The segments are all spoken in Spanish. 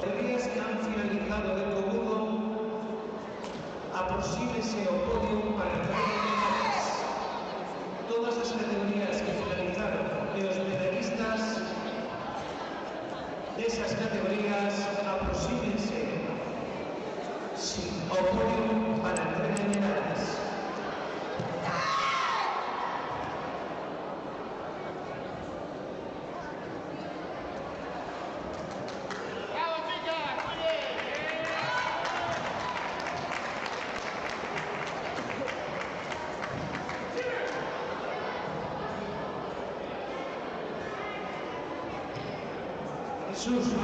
Categorías que han finalizado el comudo, aproxímese o podium para entrar en medallas. Todas las categorías que finalizaron y los medallistas de esas categorías, aproxímense o podium para entrar en medallas. Jesús.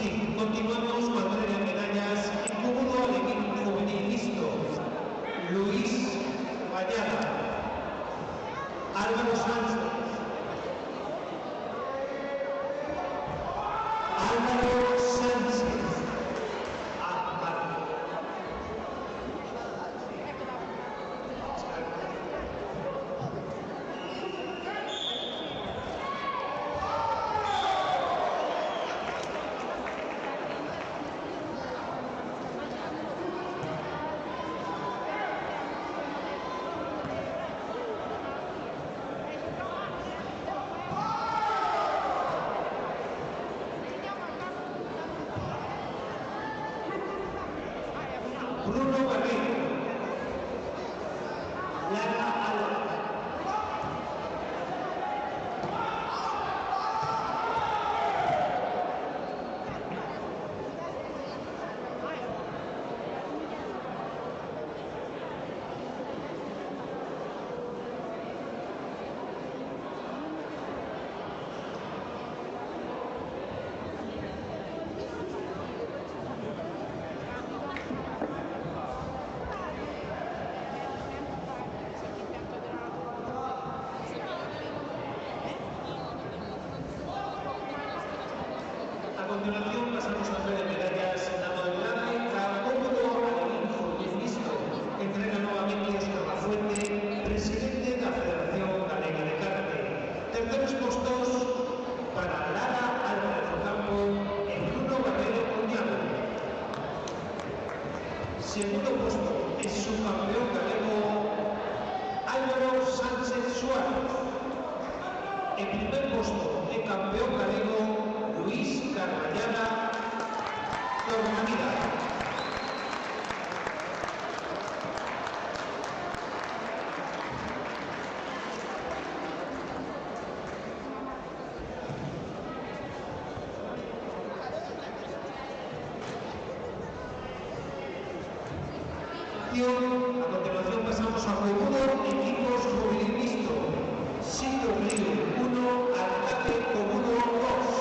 Sí, continuamos con la entrega de medallas en cúmulo al equipo juvenil mixto. Luis Vallada, Álvaro Sánchez, Bruno Barreiro, Lara Alba, a continuación pasamos a entrega de medallas en la modalidad de cúmulo al equipo mixto. Entrega nuevamente Óscar Lafuente, presidente de la Federación Galega de Karate. Terceros puestos para Lara Álvarez Ocampo y Bruno Barreiro Cuñado. Segundo puesto es subcampeón galego Álvaro Sánchez Suárez. En primer puesto de campeón galego Luis Carvallada Tornamida. A continuación pasamos a cúmulo equipos juvenil mixto. Siglo Río 1, Alcate Cúmulo 2.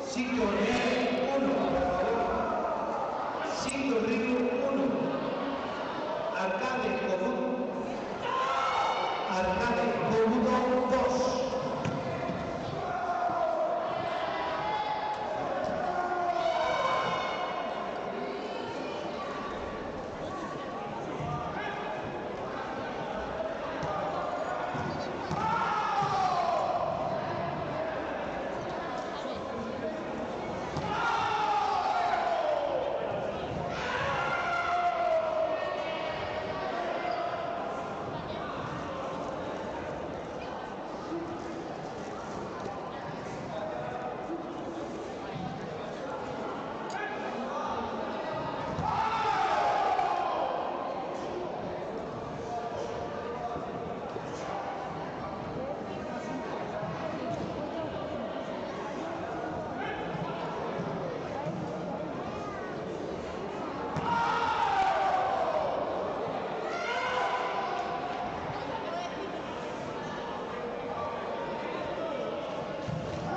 Siglo Río 1, Siglo Río 1, Arcade Cúmulo 2.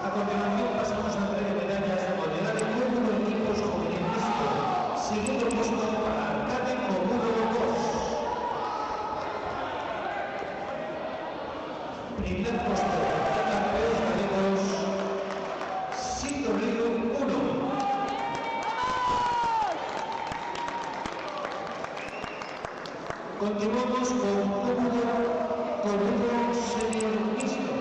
A continuación pasamos a entrega de medallas de modalidad de cúmulo equipos juvenil mixto. Segundo puesto para Arcade Cúmulo 2. Primer puesto de campeones galegos Siglo Río 1. Continuamos con cúmulo senior mixto.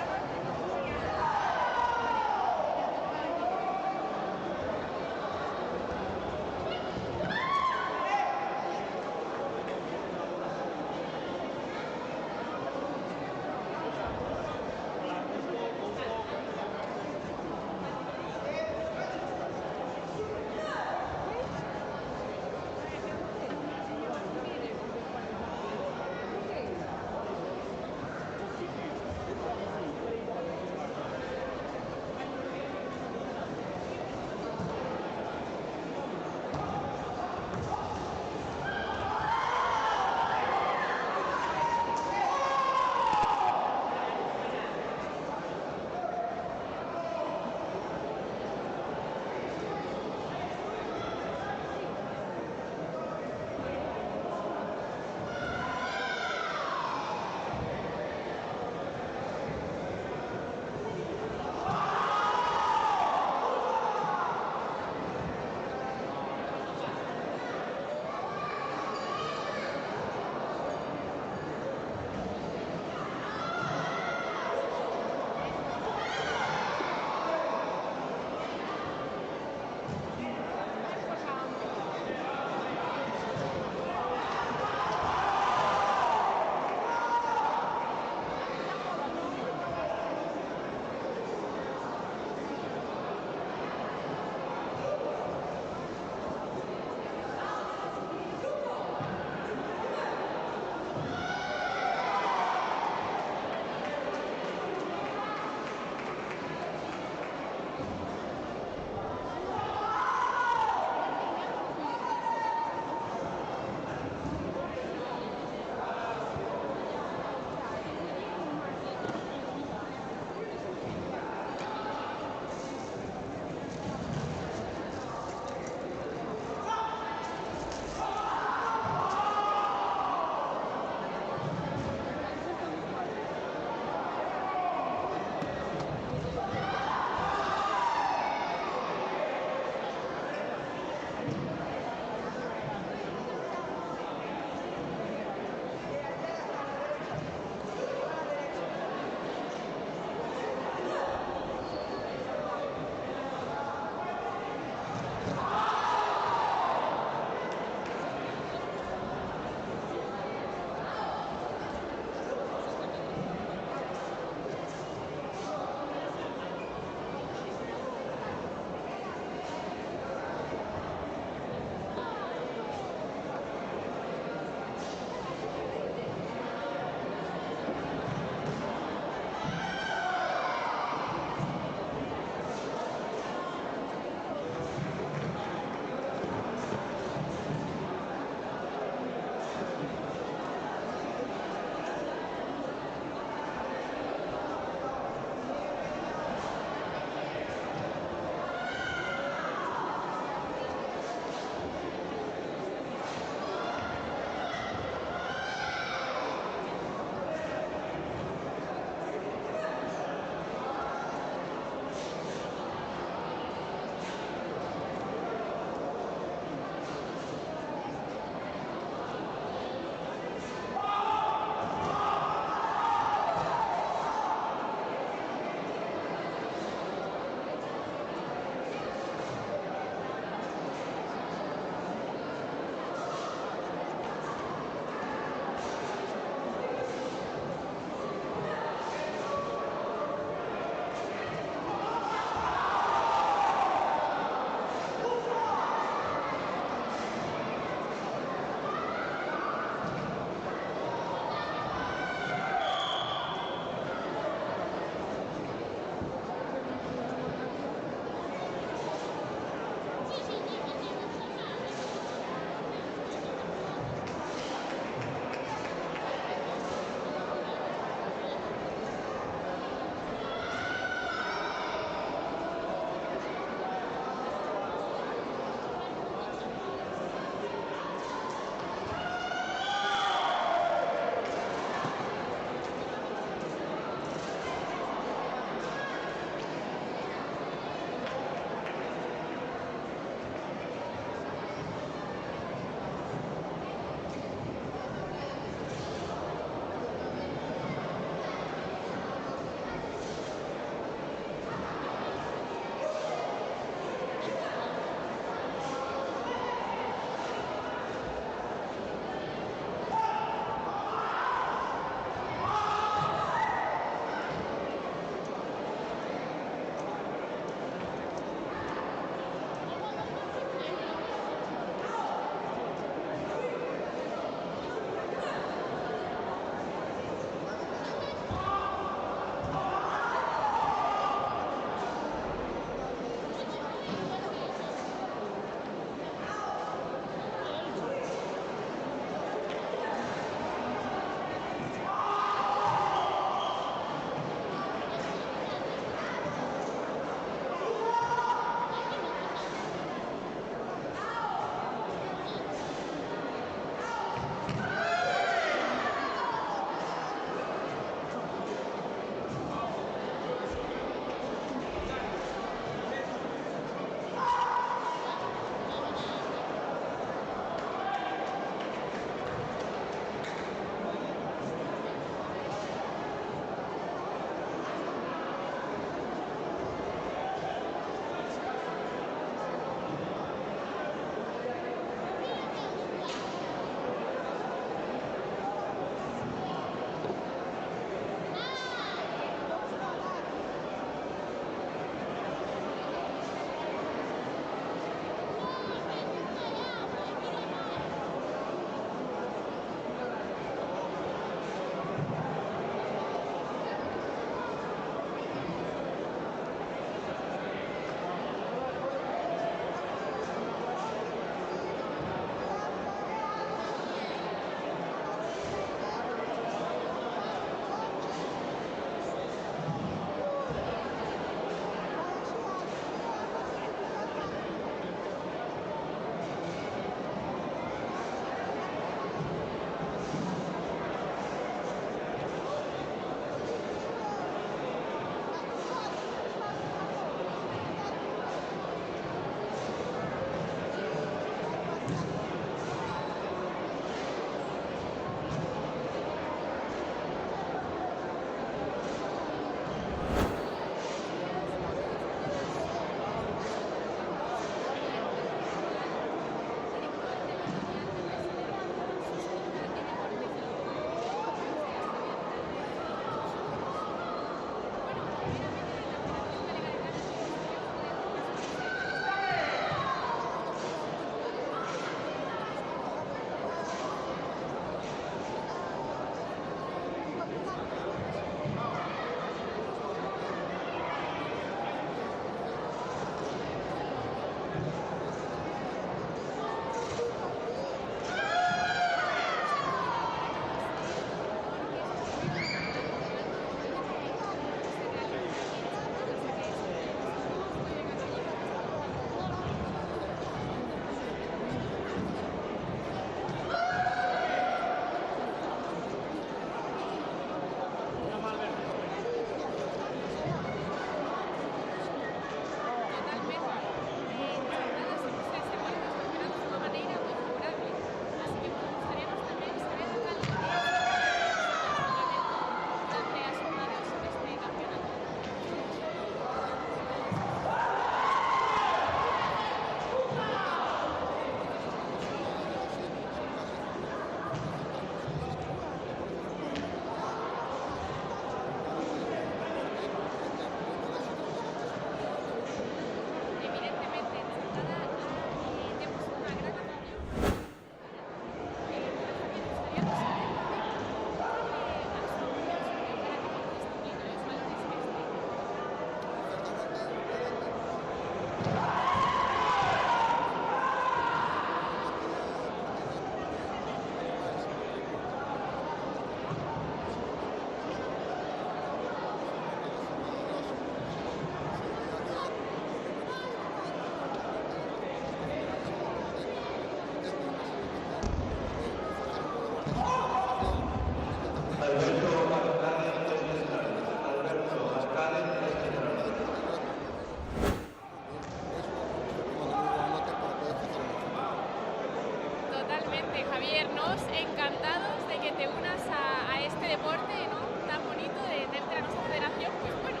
Nos encantados de que te unas a este deporte, ¿no?, tan bonito de dentro de nuestra federación, pues bueno,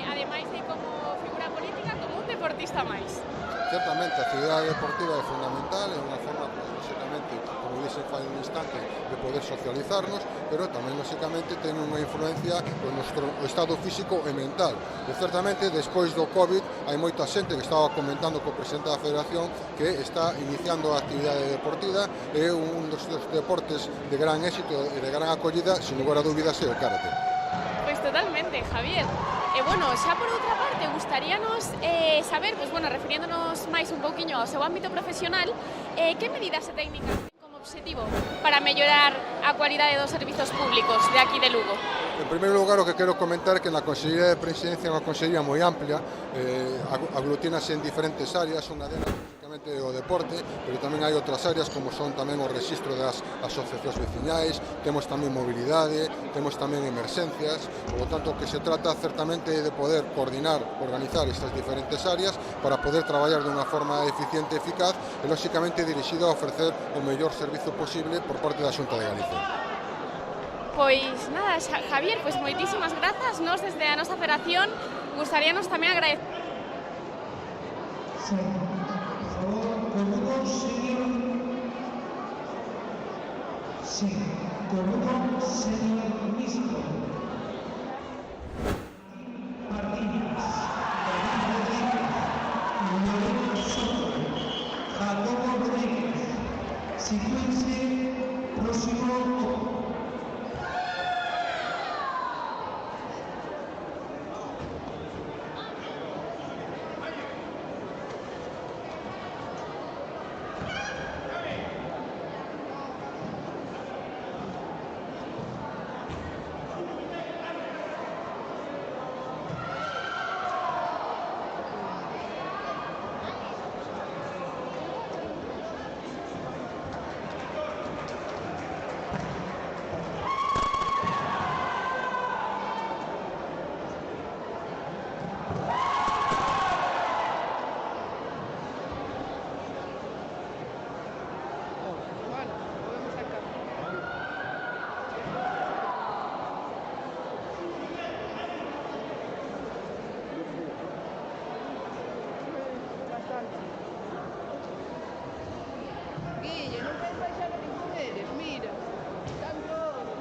además de como figura política, como un deportista máis. Certamente, a actividade deportiva é fundamental, é unha forma, lógicamente, como dixen fai un instante, de poder socializarnos, pero tamén, lógicamente, ten unha influencia no noso estado físico e mental. E, certamente, despois do COVID, hai moita xente que estaba comentando co presidente da Federación que está iniciando a actividade deportiva e un dos deportes de gran éxito e de gran acollida, sin lugar a dúbidas, é o karate. Pois totalmente, Javier. E, bueno, xa por outra parte, gustaríanos saber, pois, bueno, referiéndonos máis un pouquiño ao seu ámbito profesional, que medidas e técnicas ten como obxectivo para mellorar a cualidade dos servizos públicos de aquí de Lugo? En primeiro lugar, o que quero comentar é que na Consellería de Presidencia é unha consellería moi amplia, aglutínase en diferentes áreas, unha delas lógicamente o deporte, pero tamén hai outras áreas como son tamén o rexistro das asociacións veciñais, temos tamén mobilidade, temos tamén emerxencias, por lo tanto, o que se trata certamente é de poder coordinar, organizar estas diferentes áreas para poder traballar de unha forma eficiente e eficaz e, lógicamente, dirixida a ofrecer o mellor servizo posible por parte da Xunta de Galicia. Pois nada, Javier, pois moitísimas grazas. Nos desde a nosa federación gustaríanos tamén agradecer. Sí, por favor, con señor. Sí, con señor ministro. Martínez, Lorena Soto, Jacobo Rodríguez, Sigüense, próximo. Guille, non queres baixar a ningún deles, mira. Están todos.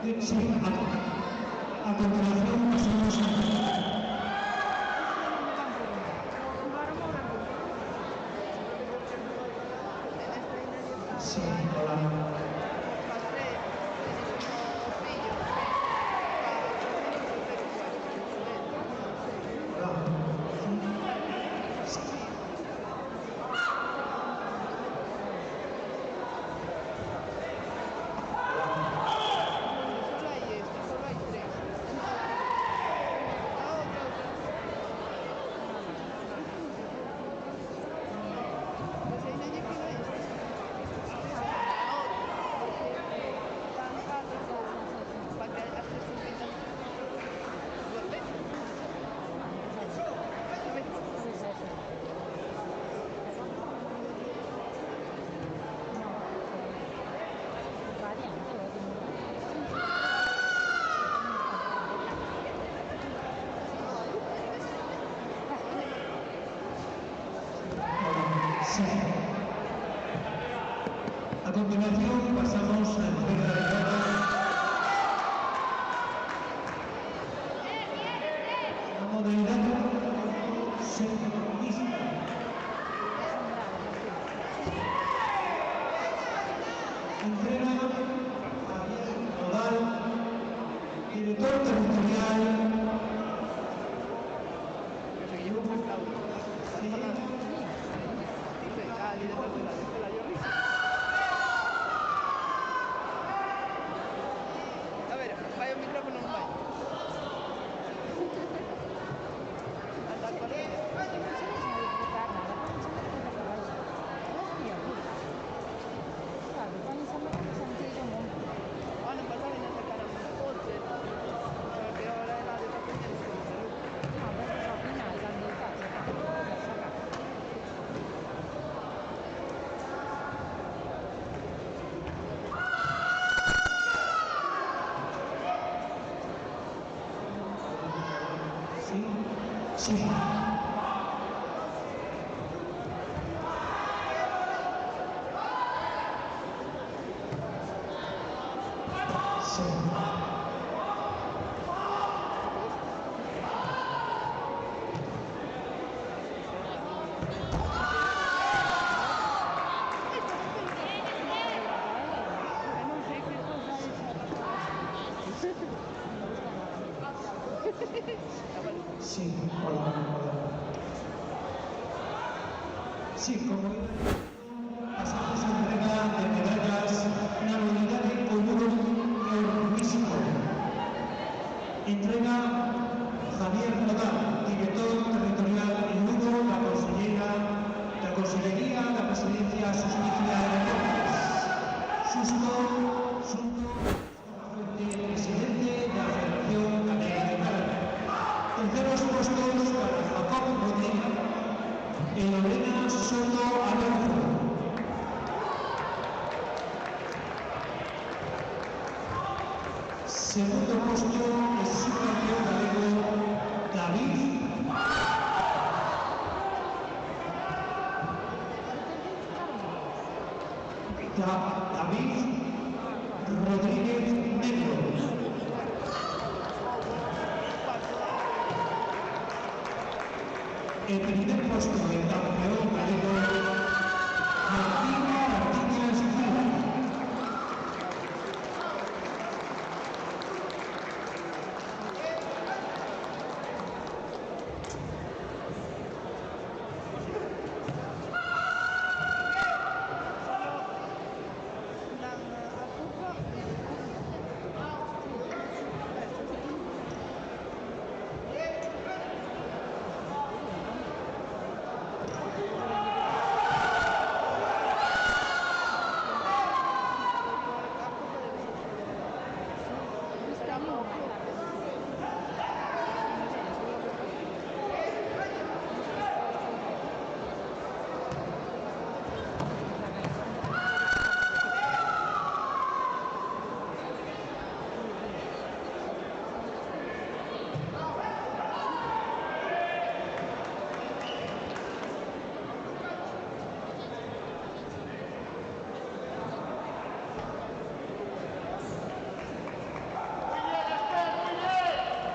Sí, a continuación pasamos a... Sí, hola. Sí. A continuación pasamos a la entrega de cartas. La modalidad centrocampista. Entrega Javier Nodal, director territorial. A ver, vai o micrófono non vai. Anda correndo. Ano pasado non sacaron un coche, porque ahora la de Tapeña no se salud. Sí. Sí. Sí, hola. Sí, como pasamos a entrega de medallas en la modalidad de Oyugo Eurovisivo. Entrega Javier Nodal, director territorial en Lugo, la Consellería de la Presidencia Justicia de Deportes. Susto, presidente de la Federación Galega de Karate. Terceros puestos para Jacob Rodríguez y Lorena Soto Alonso. Segundo puesto es subcampeón galego David Rodríguez Negro. El primer puesto del campeón galego Martín Martínez Gil.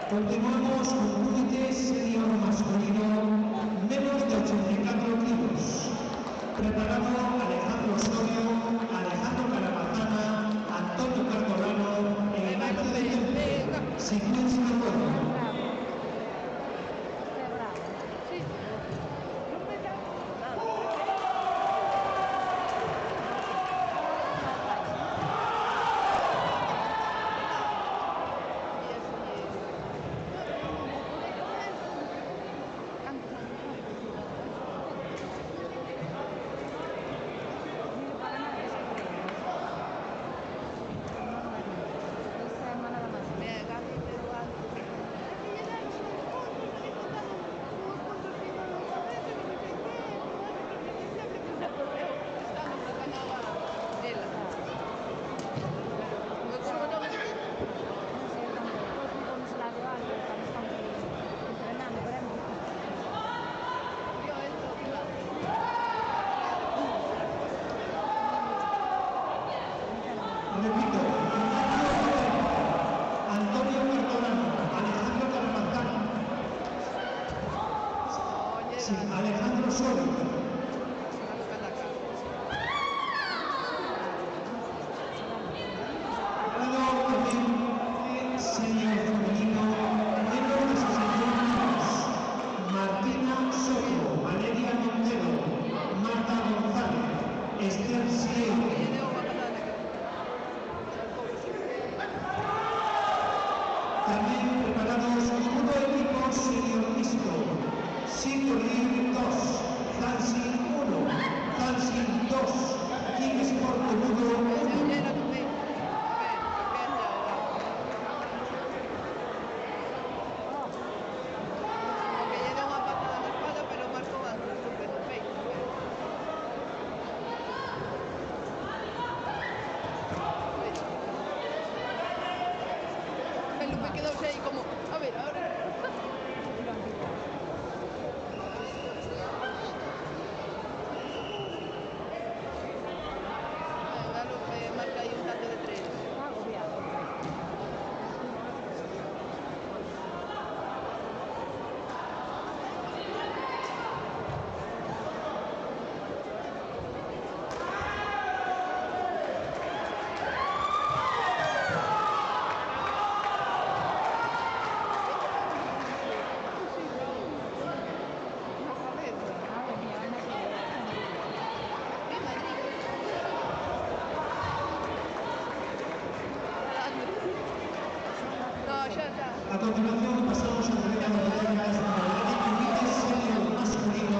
Continuamos con un comité senior masculino, menos de 84 kilos. Preparado Alejandro Osorio, Alejandro Caramazana, Antonio Cartolano, el inicio de tiempo. Secuencia de juego. Repito, Antonio Cartolano, Alejandro Caramazana, Alejandro Osorio. Senior femenino, menos de 61 años. Martina Soto, Valeria Montero, Marta González, Esther Sieiro. También preparados todo equipo senior mixto. Sigurd 2, Hansin 1, Hansin 2, King Sport Ludo 1. Me quedo ahí como, a ver, ahora. Me marca ahí un tanto de 3. A continuación pasamos a la entrega de medallas para el comité senior masculino,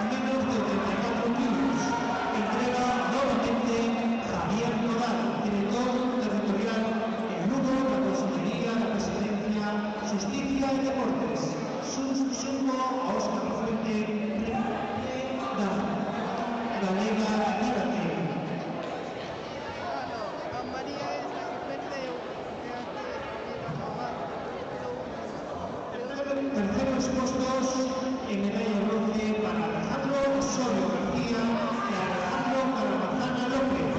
menos de 84 kilos. Entrega nuevamente Javier Nodal, director territorial en Lugo, la Consejería, la Presidencia, Justicia y Deportes. Sumo a Óscar Fuente, Galega Actívate. A María es la que perdeu. Terceros puestos en medalla de bronce para Alejandro Osorio García y Alejandro Caramazana López.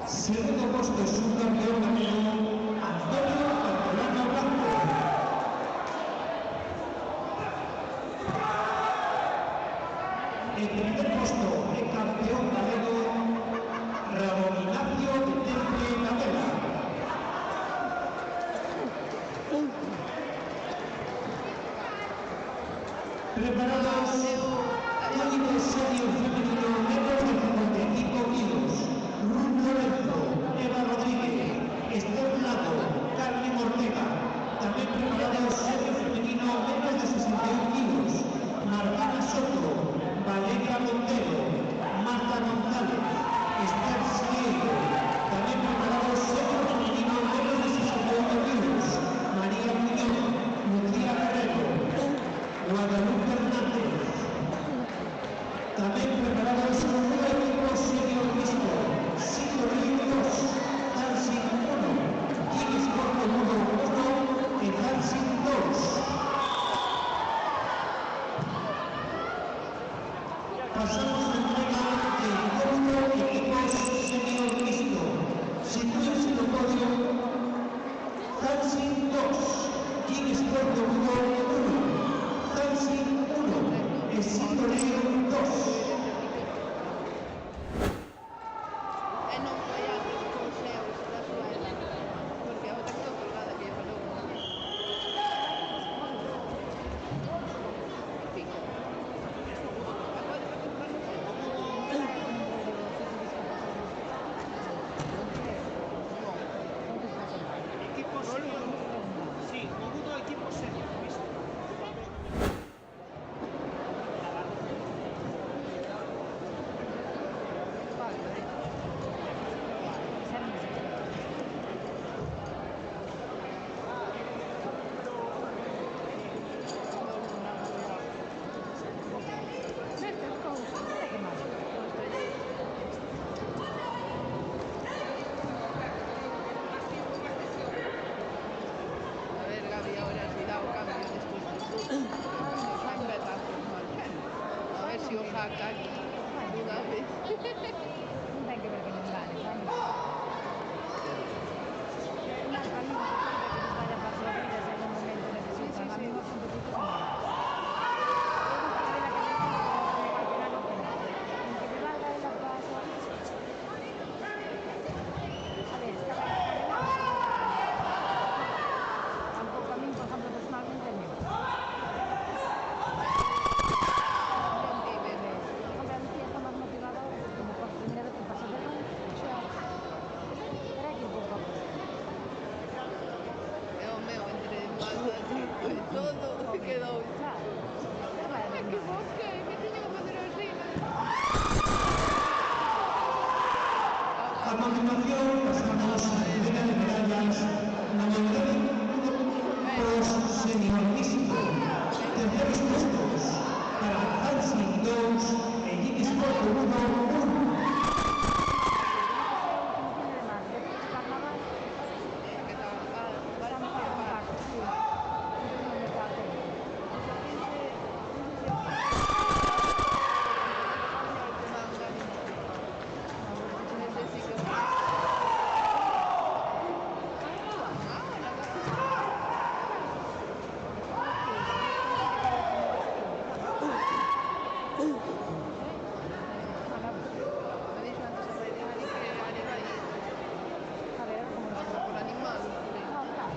Segundo puesto subcampeón ganó Antonio Cartolano Blanco. El primer puesto de campeón galego, Ramón Ignacio de Temple Capela. Preparados, único senior femenino, menos de 55 kilos. Ruth Lorenzo, Eva Rodríguez, Esther Lago, Carmen Ortega. También preparados, senior femenino, menos de 61 kilos. Martina Soto, Valeria Montero, Marta González, Esther Sieiro. También preparados senior femenino menos de 61 kilos. María Muñoz, Lucía Guerrero, Guadalupe Hernández. También preparados con un equipo senior mixto. Sigurd 2, Hansin 1, King Sport Ludo 1 y Hansin 2. Pasamos a la entrega de 4 equipos senior mixto. Sitúense en el podio Hansin 2, King Sport de 1, Hansin 1, Exito León 2. E non foi antes con seus da súa edad, porque a outra quedou colgada que lle falou unha vez. En fin. Agora vai comprar no centro. Equipo senior. Sí, Mogudo equipo senior mixto. A ver, Gabi, ahora si dá o cambio despois do fútbol. Xa empeza a formar. A ver se o saca aquí. Dunha vez. Non ten que ver que non gane, xa non. Unha para mí, que vaya para a súa vida, se en un momento necesitan. A mí non son poquito como gane. Que me valga ela para a súa vida. A ver, está ben, tampouco a min, por exemplo, personalmente, non. Hombre, a Lucía está máis motivada ahora, porque como por primeira vez que pasa de non, xa... Era que un pouco a pouco. É o meu, entre pasas e todo, quedou. Claro, xa vai a Me ver máis. equivoquei, me tiña que facer así. A continuación pasamos a la entrega de medallas na modalidade dos senior mixto. Terceros puestos para Hansin 2 e King Sport de 1. Que estaba para Vamos a participar. contar, sí. Entonces no me pasa. A ver, como lo Por animal. No, claro.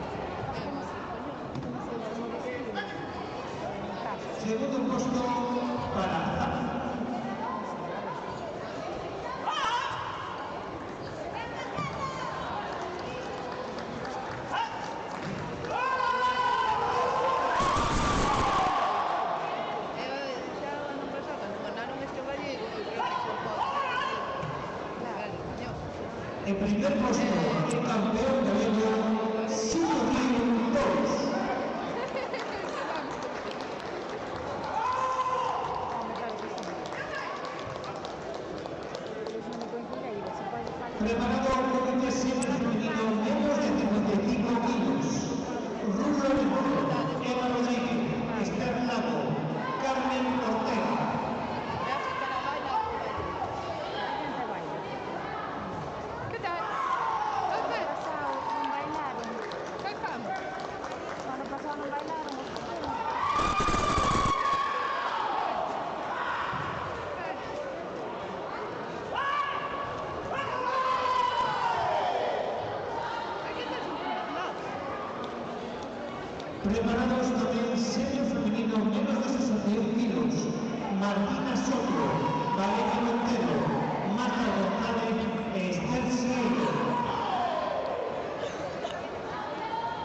No sé, como decirlo. Claro. Segundo puesto para Hansin. Xa o ano pasado, cando ganaron este gallego, eu creo que son fotos. Claro, coño. En primer puesto, el campeón gallego, Exito León 2. Hombre, claro que sí. Pero si no me coincide, digo, se puede salir. Preparado con el presidente femenino menos de 55 kilos. Rulo de Moro, Eva Rodríguez, Esther Lago, Carmen Ortega. Me hace que la baila. A gente baila. Que tal? O ano pasado non bailaron. Sacamos. O ano pasado non bailaron os pequenos. Hay que hacer un lado. Preparados también senior femenino menos de 61 kilos. Martina Soto, Valeria Montero, Marta González e Esther Seiro.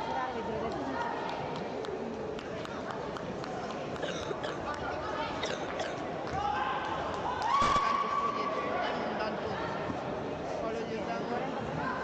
Será árbitro de fútbol. Cantos folletos, non dan todos. Solo lles dan 40 minutos.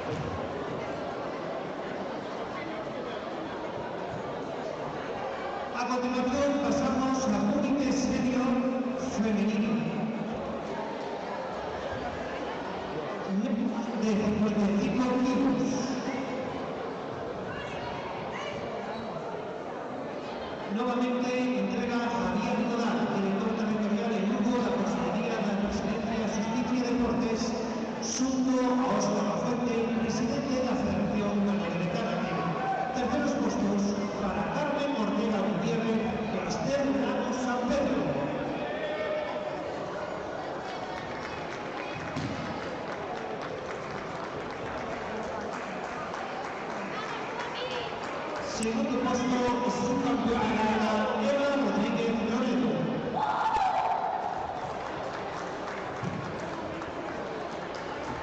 A continuación pasamos a Comité Senior Femenino. De 55 kilos. Nuevamente entrega Javier Nodal, director territorial en Lugo, la Consejería de la Presidencia, Justicia y Deportes, junto a Óscar Lafuente, presidente de la Federación Galega de Karate. Terceros puestos para Carmen Ortega Gutiérrez e Esther Ramos San Pedro. Segundo puesto, subcampeona galega Eva Rodríguez Loreto.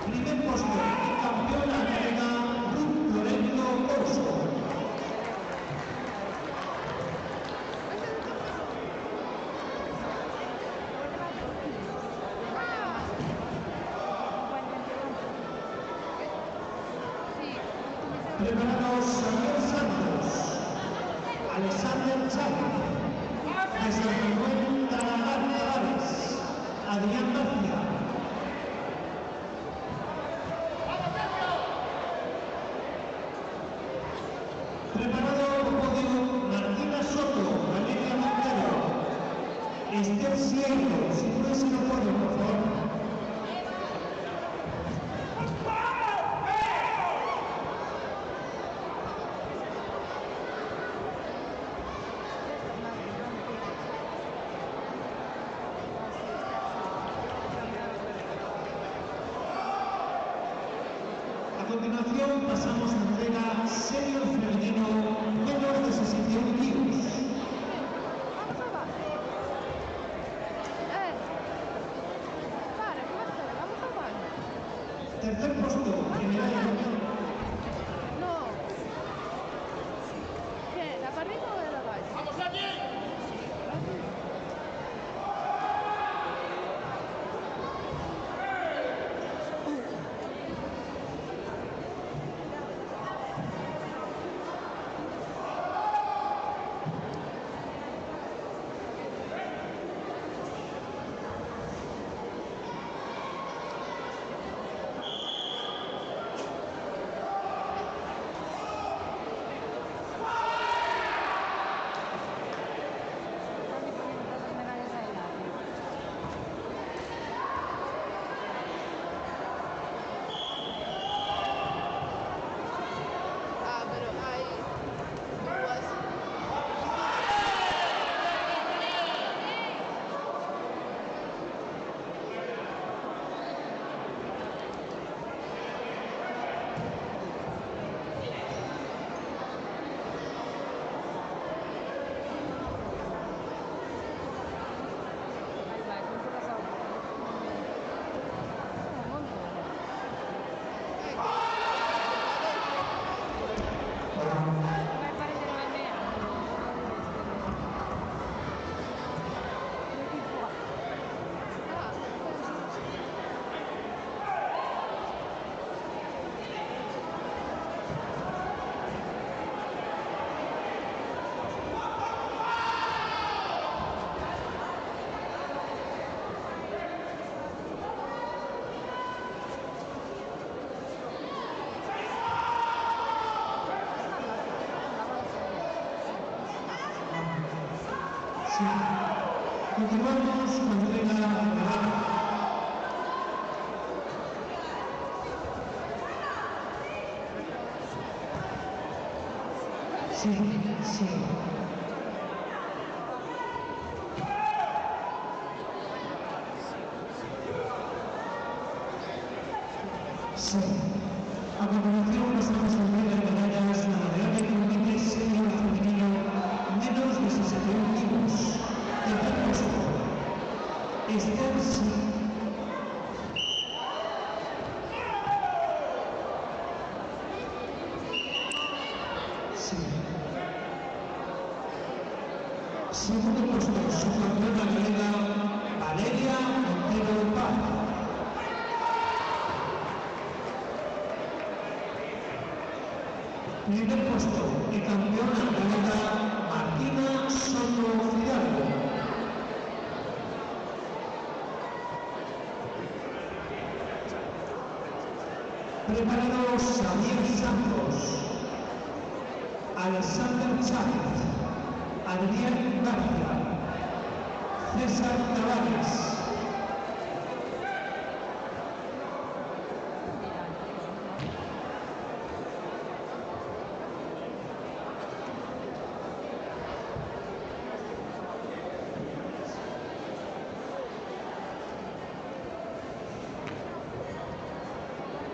Primer puesto y campeona galega Ruth Loreto Corso. Preparados Samuel Santos, Alexander Chávez, José Manuel Talagar Tavares, Adrián García. Preparado podio Martina Soto, Valeria Montero, Esther Sierro, si puede ser un podio, por favor. A continuación pasamos a entrega senior femenino menos de 61 kilos. Vamos abajo. Para, ¿qué vas a hacer? Vamos abajo. Tercer puesto, general. No. ¿Qué? ¿La para arriba o la abajo? ¡Vamos aquí! Pero hay duas. Sí. Continuamos con entrega general. Sí, sí. Sí. A continuación pasamos a entrega de medallas a la de Comité Senior Femenino menos de 61 kilos. Tercer puesto, Esther Sí. Sí. Segundo puesto, subcampeona galega Valeria Montero Paz. Primer puesto y campeona galega Martina Soto Fidalgo. Preparados Xavier Santos, Alexander Chávez, Adrián García, César Tavares.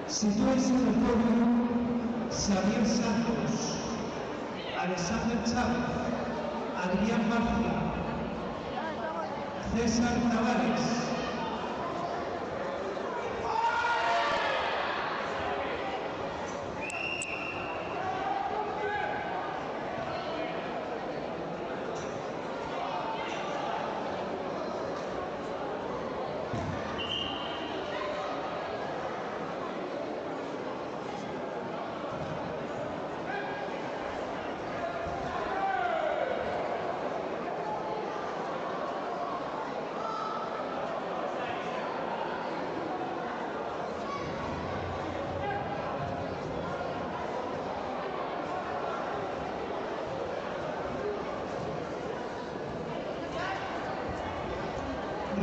Sitúense en el podio Xavier Santos, Alexander Chávez, Adrián García, César Tavares.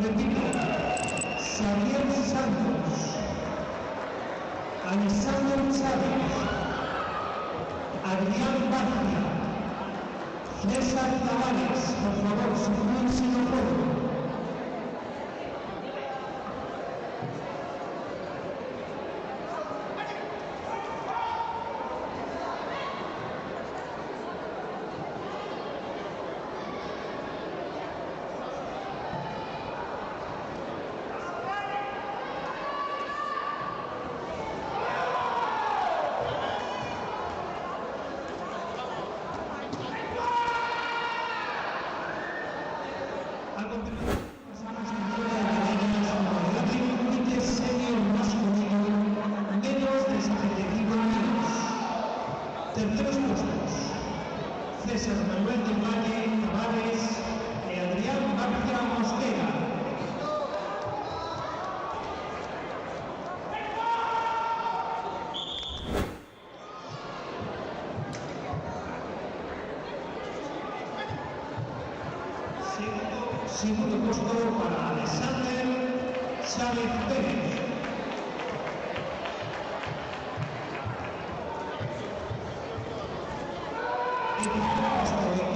Repito, Xavier Santos, Alexander Chávez, Adrián García, César Tavares, por favor, sitúense en el podio. Terceros puestos, César Manuel del Valle Tavares y Adrián García Mosquera. Segundo puesto para Alexander Chávez Pérez.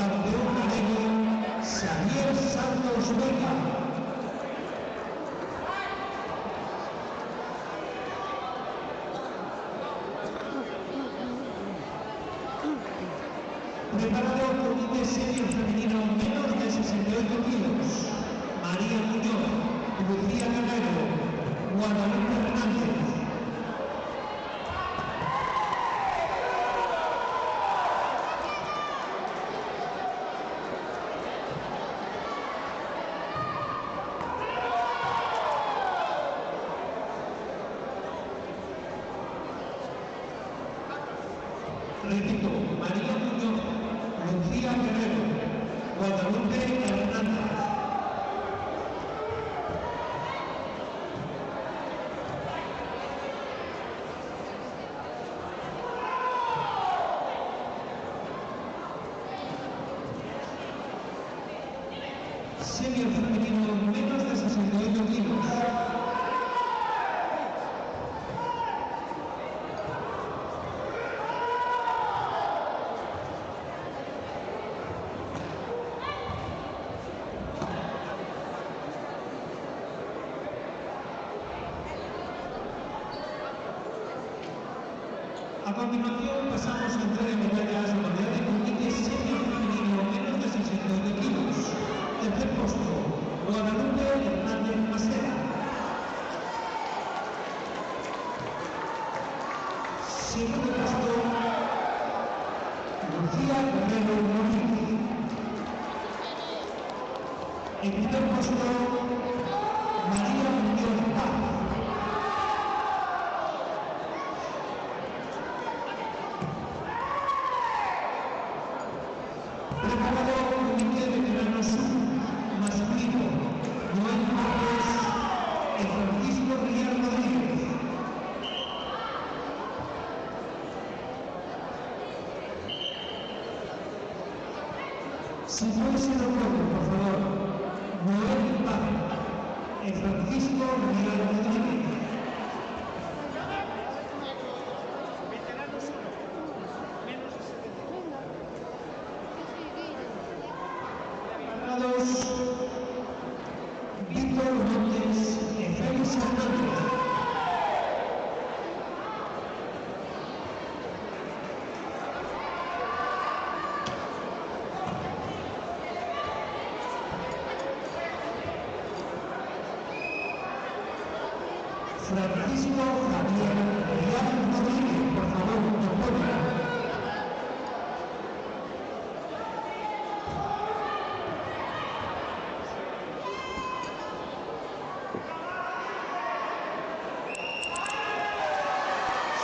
Campeón galego Xavier Santos Vega. Preparado comité senior femenino menos de 68 kilos. María Muñoz, Lucía Guerrero, Guadalupe Hernández. Repito, María Muñoz, Lucía Guerrero, Guadalupe Hernández. Senior femenino menos de 68 kilos. A continuación pasamos a entrega de medallas de modalidad de comité senior femenino menos de 68 kilos. Tercer puesto, Guadalupe Hernández Masera. Segundo puesto, Lucía Guerrero Morriz. En primer puesto, María Muñoz Paz. Si fuese de acuerdo, por favor, Noel Paz, Francisco Real Rodríguez. Víctor Montes, Félix Hernández. Francisco Javier Real Rodríguez, por favor, no puebla.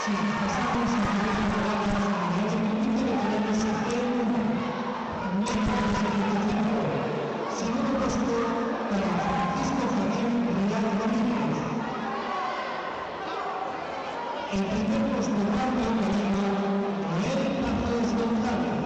Sí, pasamos a la segundo puesto para Francisco Javier Real Rodríguez. El primer puesto para Noel Paz González.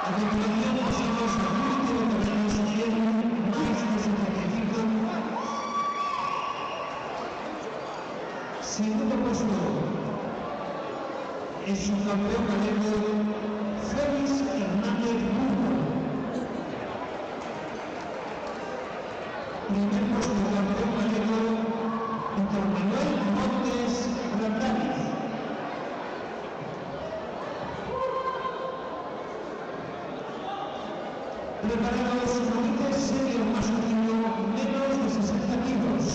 A continuación pasamos al último torneo social más de 75. Segundo puesto es su campeón gallego Félix Hernández Burgo. Primer puesto campeón gallego Víctor Manuel Montes Grandales. Preparados novices senior masculino menos de 60 kilos.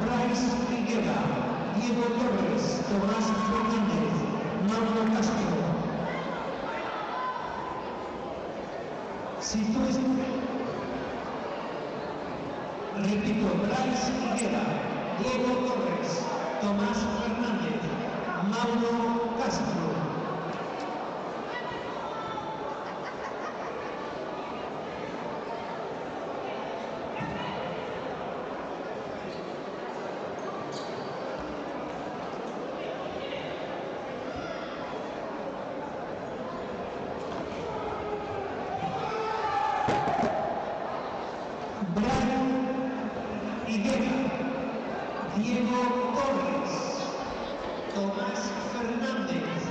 Bryce Figuera, Diego Torres, Tomás Fernández, Mauro Castro. Repito, Bryce Figuera, Diego Torres, Tomás Fernández, Mauro Castro. Brian Higuera, Diego Torres, Tomás Fernández,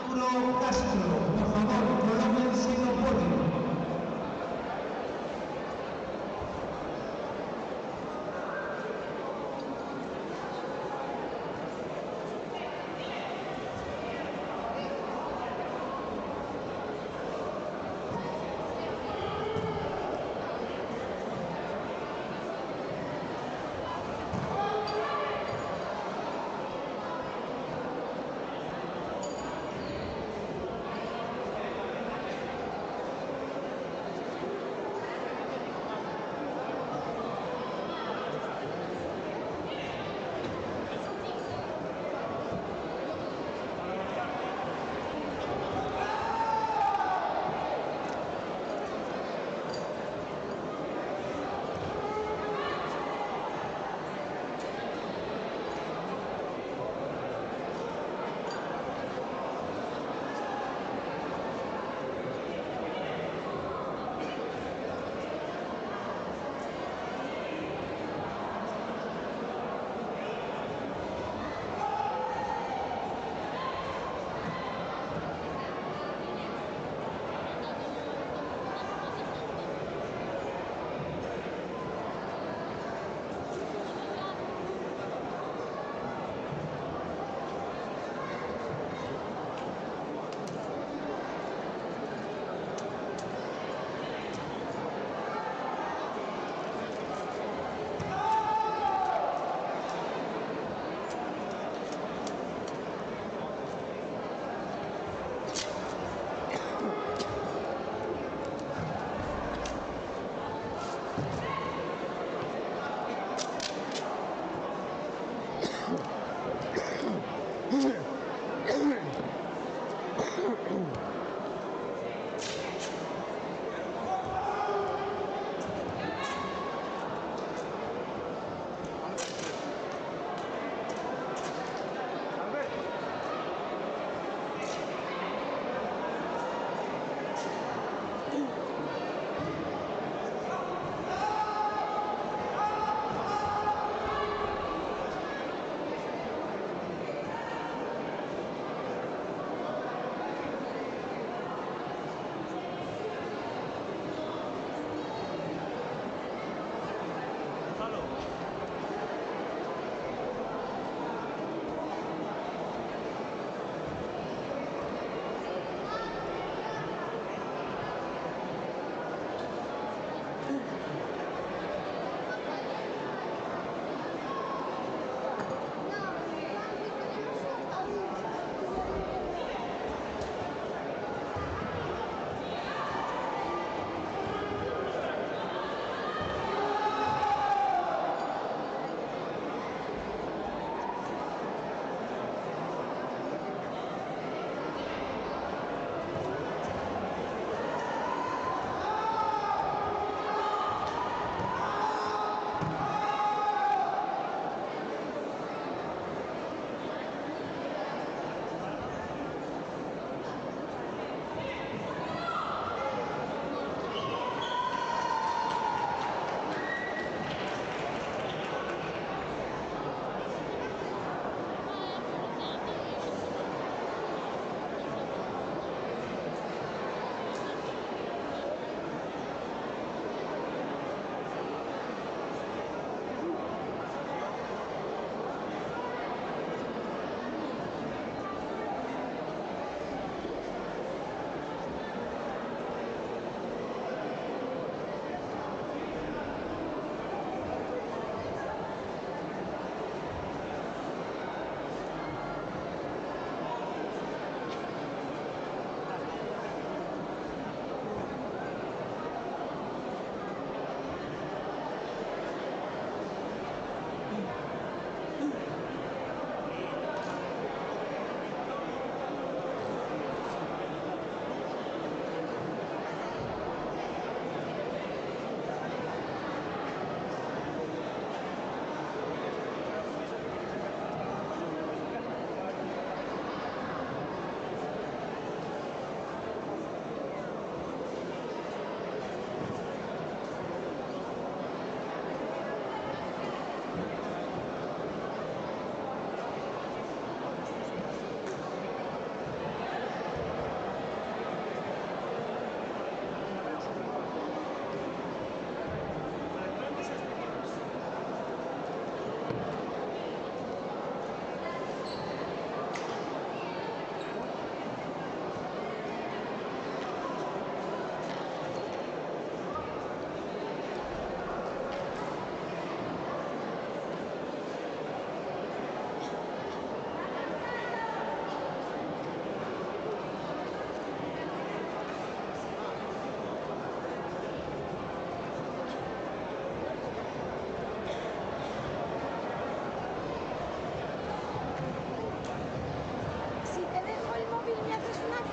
Mauro Castro, por favor, colóquense en el podio.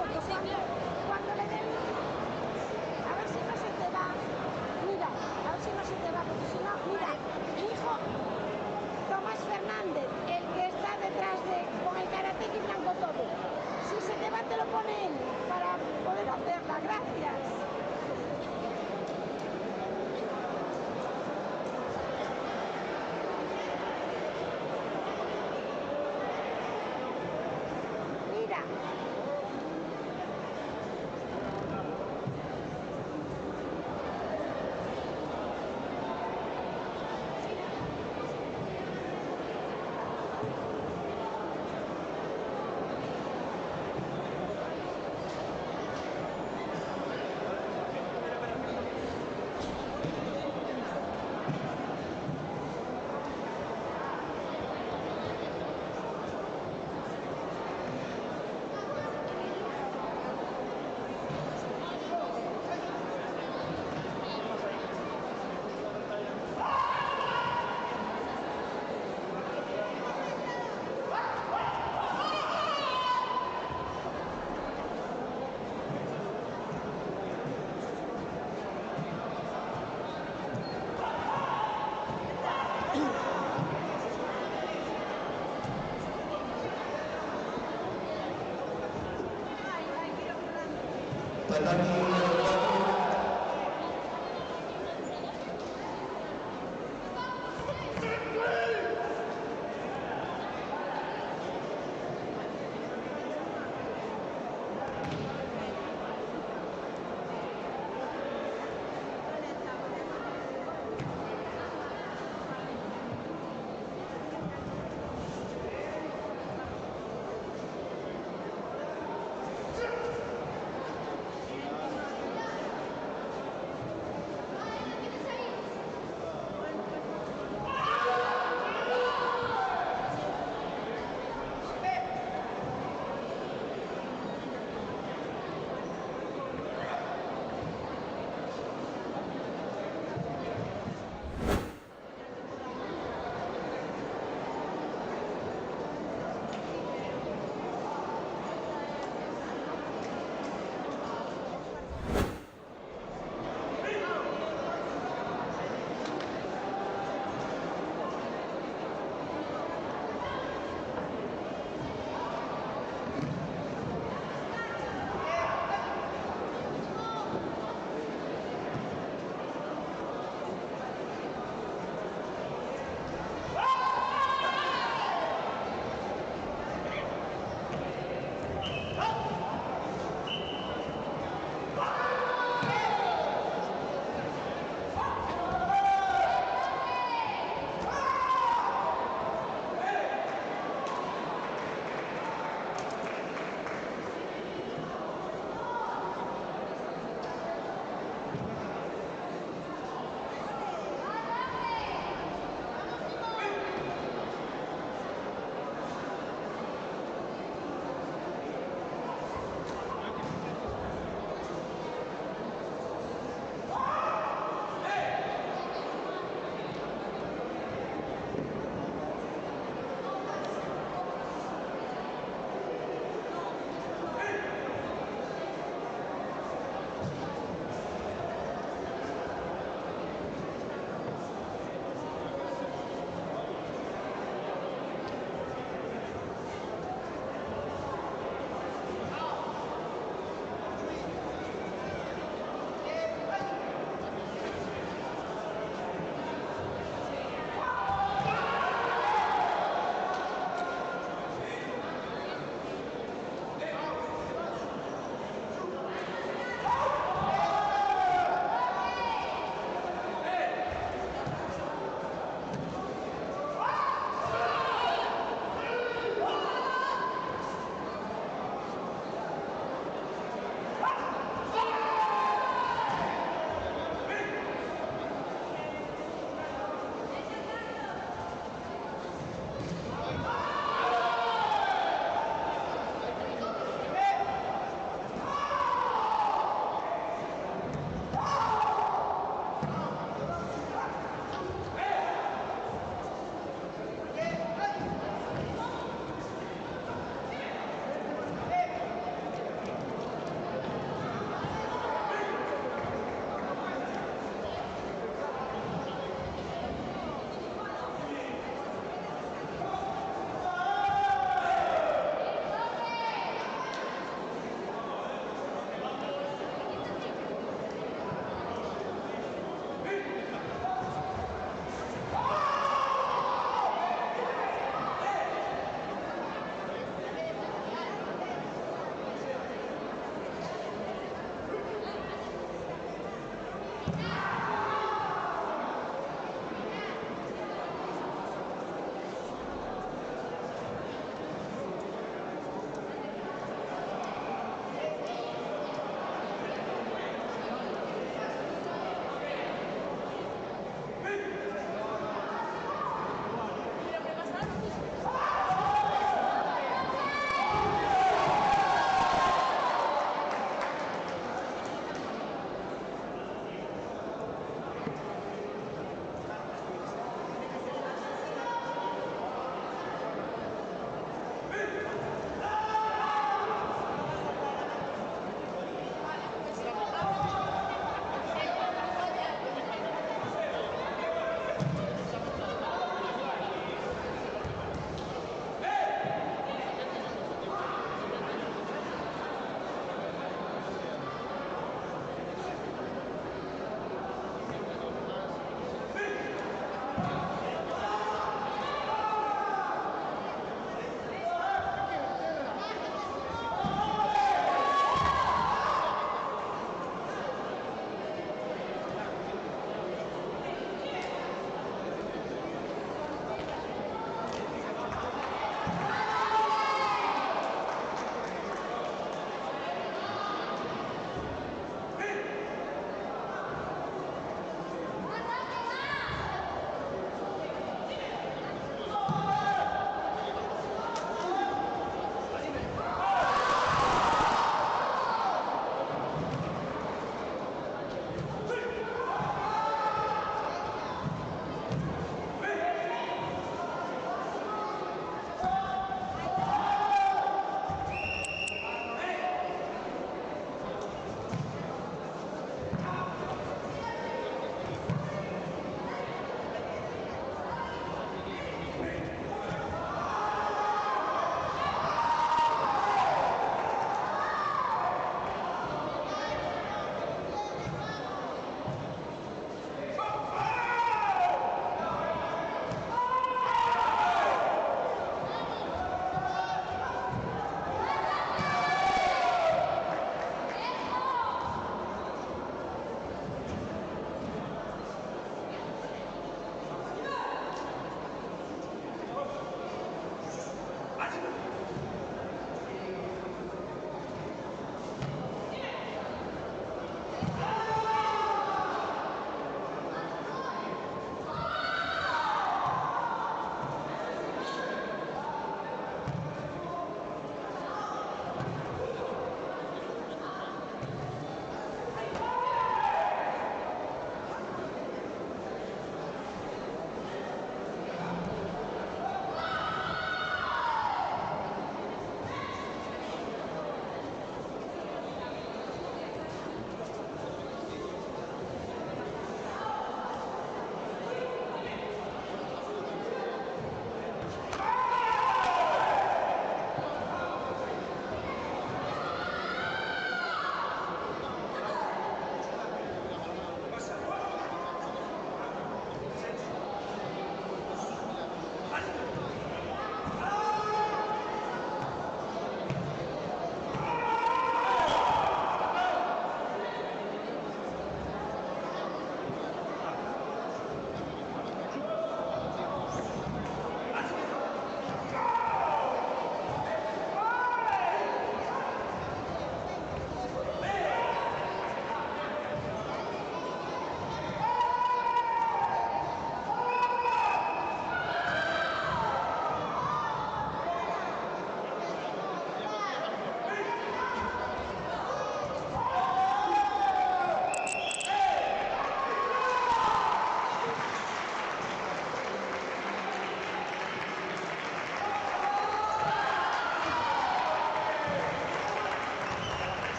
foto cuando le den. A ver si no se te va. Mira, a ver si no se te va, porque si no, mira, mi hijo Tomás Fernández, el que está detrás con el karateki blanco todo. Si se te va, te lo pone él para poder hacerla. Gracias. Mira.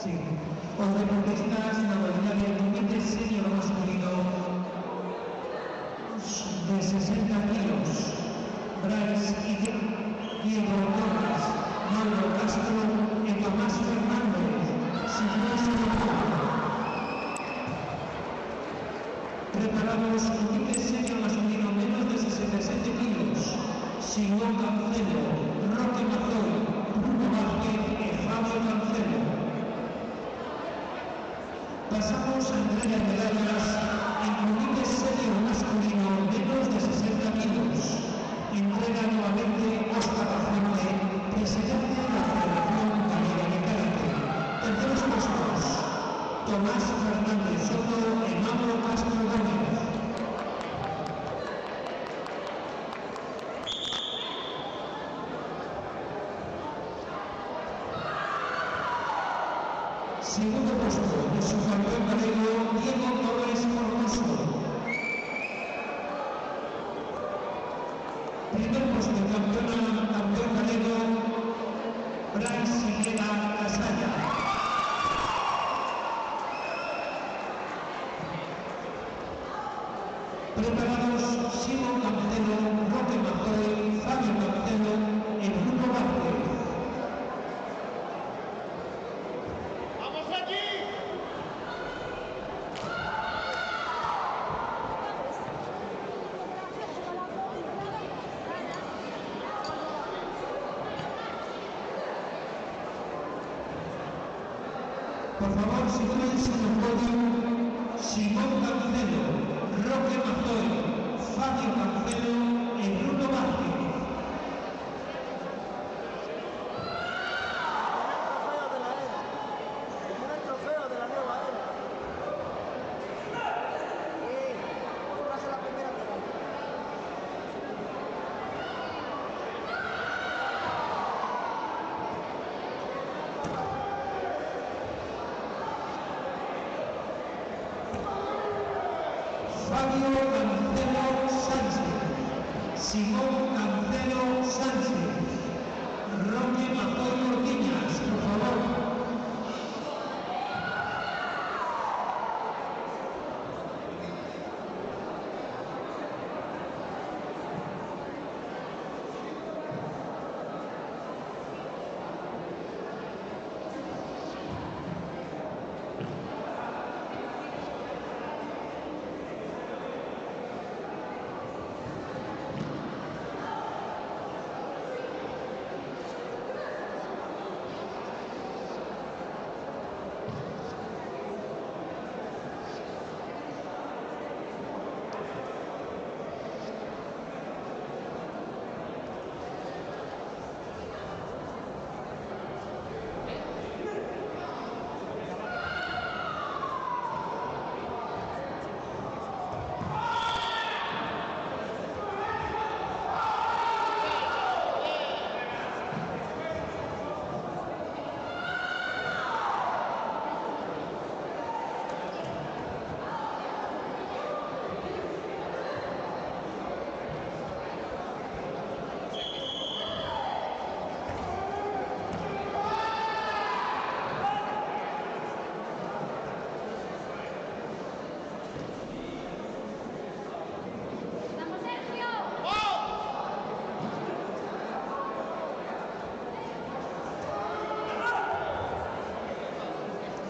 Sí. Os deportistas na modalidade del comité senior masculino de 60 kilos, Bryce Diego Torres, Mauro Castro e Tomás Fernández, sin más preparados comité senior masculino menos de 67 kilos, Simón Cancelo, Roque Mazoy, Bruno Vázquez e Fabio Cancelo. Pasamos a entrega de medallas en comité senior masculino menos de 60 kilos. Entrega nuevamente Óscar Lafuente, presidente de la Federación Gallega de Karate. Terceros puestos, Tomás Fernández Soto e Mauro Castro Gómez. Segundo puesto de su campeón galego, Diego Torres Formoso. Primer puesto de campeón galego, Bryce Higuera Casalla. Preparados Simón Cancelo, Roque Mazoy, Fabio Cancelo e Bruno Vázquez. Por favor, sitúense en el podio Simón Cancelo, Roque Mazoy, Fabio Cancelo e Bruno Vázquez. El trofeo de la nueva era. Va a ser la primera medalla. Fabio Cancelo Sánchez, Simón Cancelo Sánchez, Roque Mazoy Ordiñas, por favor.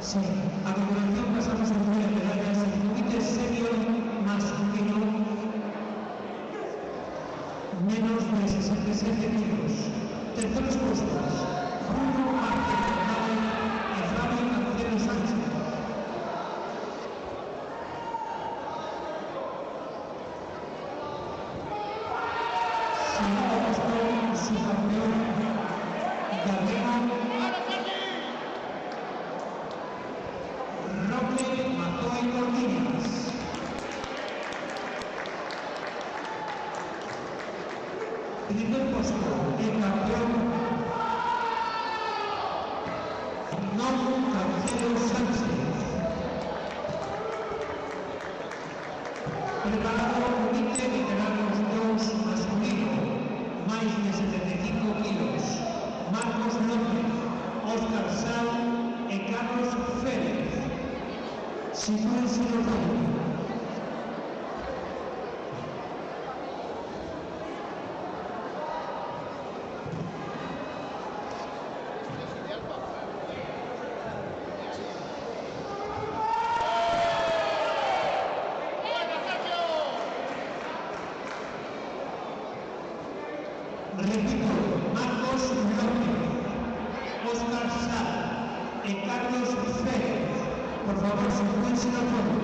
Sí, a continuación pasamos a entrega de medallas en comité senior masculino menos de 67 kilos. Terceros puestos, Bruno Vázquez y Fabio Cancelo Sánchez. Segundo puesto, su campeón galego, Roque Mazoy Ordiñas. Primer puesto, el campeón Marcos López, Óscar Sá y Carlos Pérez. Por favor, sitúense al fondo.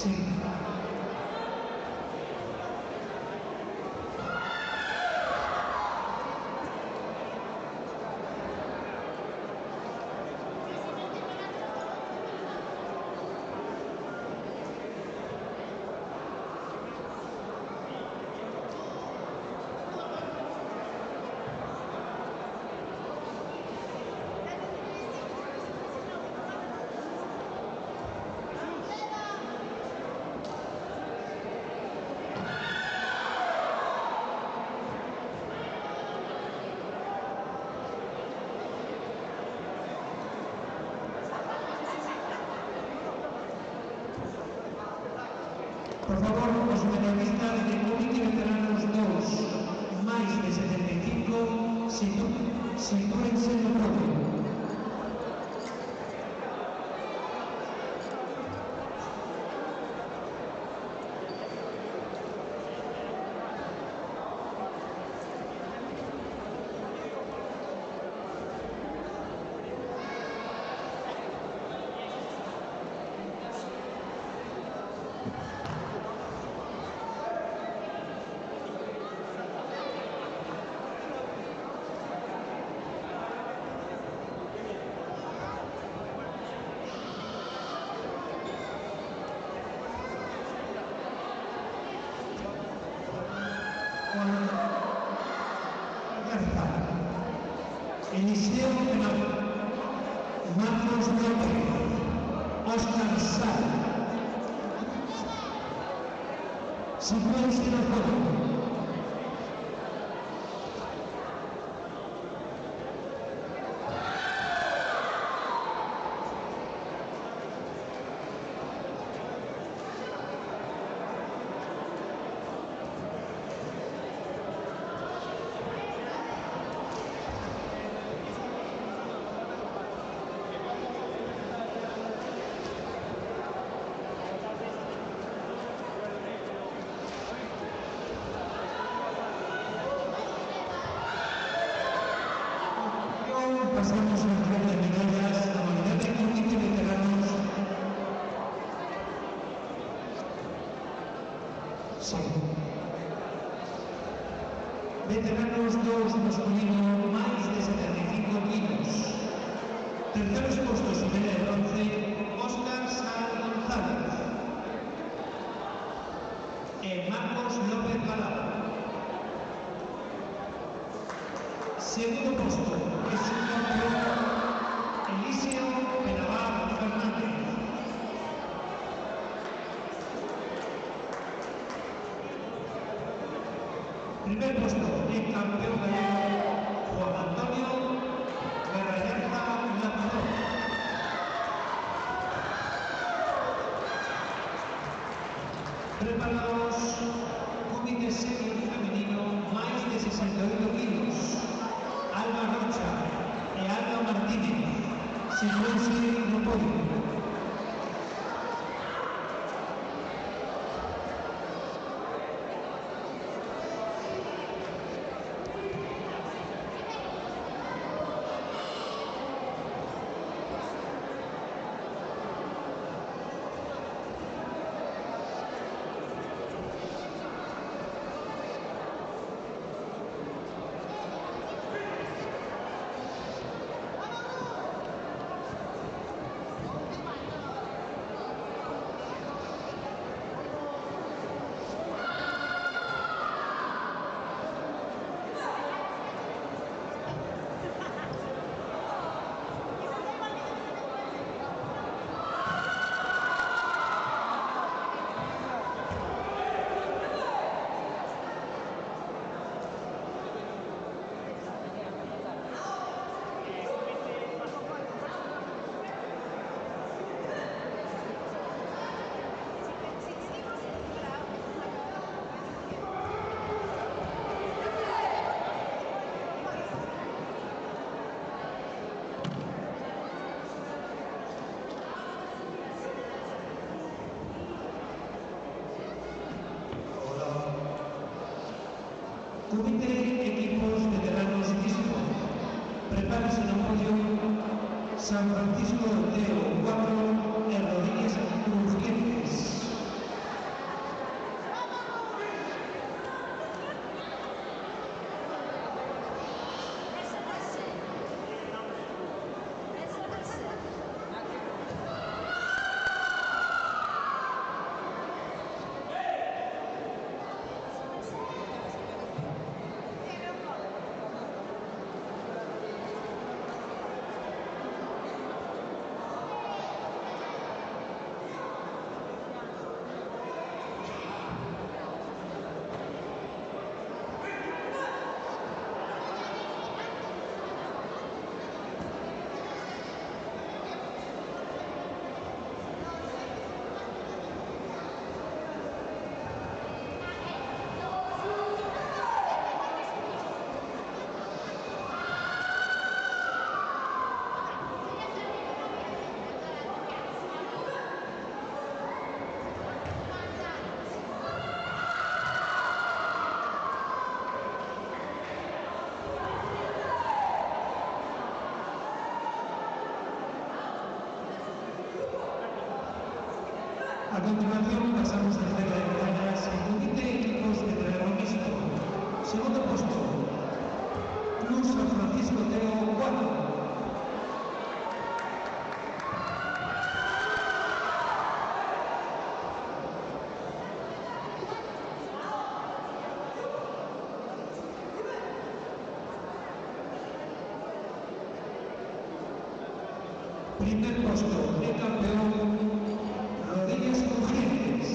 Sí. Por favor, os medallistas de Comité Veteranos 2, máis de 75, sitúense no podio. Eliseo Penal, Marcos López, Óscar Sá. Sitúense en el podio. Pasamos a la entrega de medallas a la unidad de Comité Veteranos. Sí. Veteranos 2 masculino, máis de 75 kilos. Terceros postos medalla de bronce, Óscar Sá González e Marcos López Balada. Segundo posto es un campeón, Eliseo Penal Fernández. Primer puesto en campeón gallego, Juan Antonio Garrayaza Lanzón. Preparados, Comité Senior Femenino, máis de 68 kilos. Alba Rocha e Alba Martínez, sitúense no podio. Comité Equipos Veteranos Disco. Prepárense no podio San Francisco Teo 4 e Rodríguez Cruz 15. A continuación pasamos a hacer de medallas en comité equipos de terrorismo. Segundo puesto, Luz San Francisco Teo 4. Primer puesto de campeón, Rodríguez Crujientes.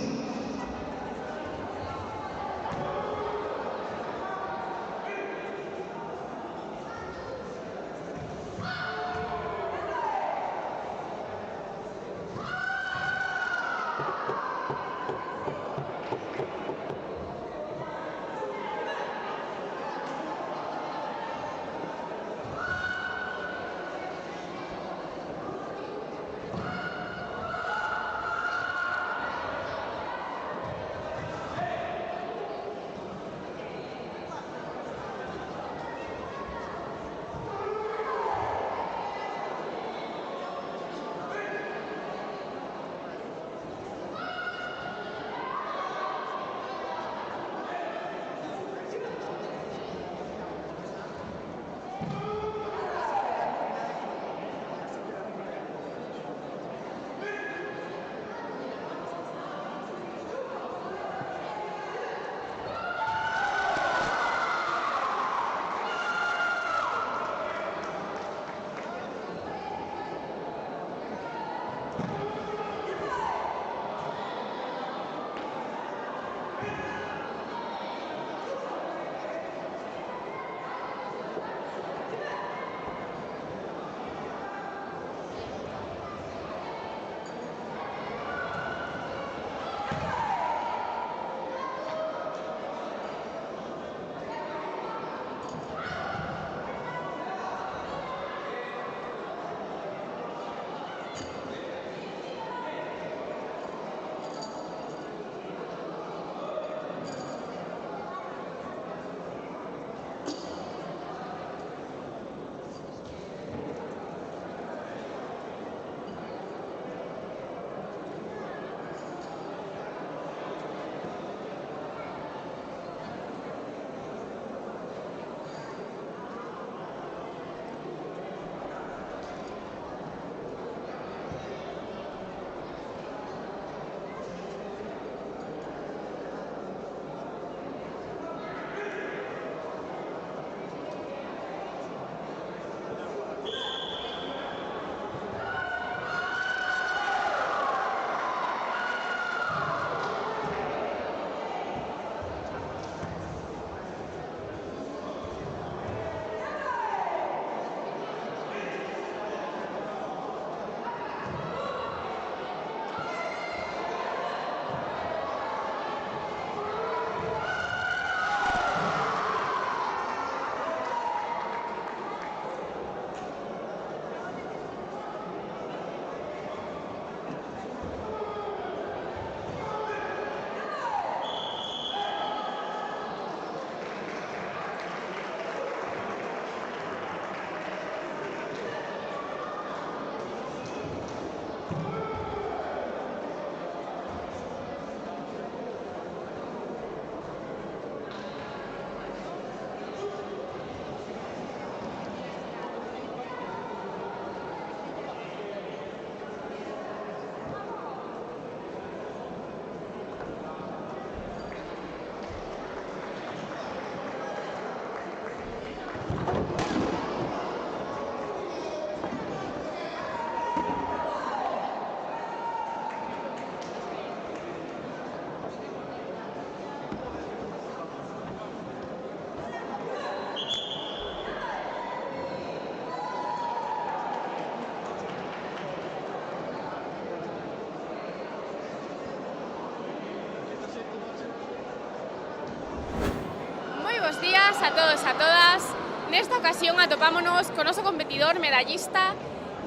Buenos días a todos e a todas. Nesta ocasión atopámonos con noso competidor medallista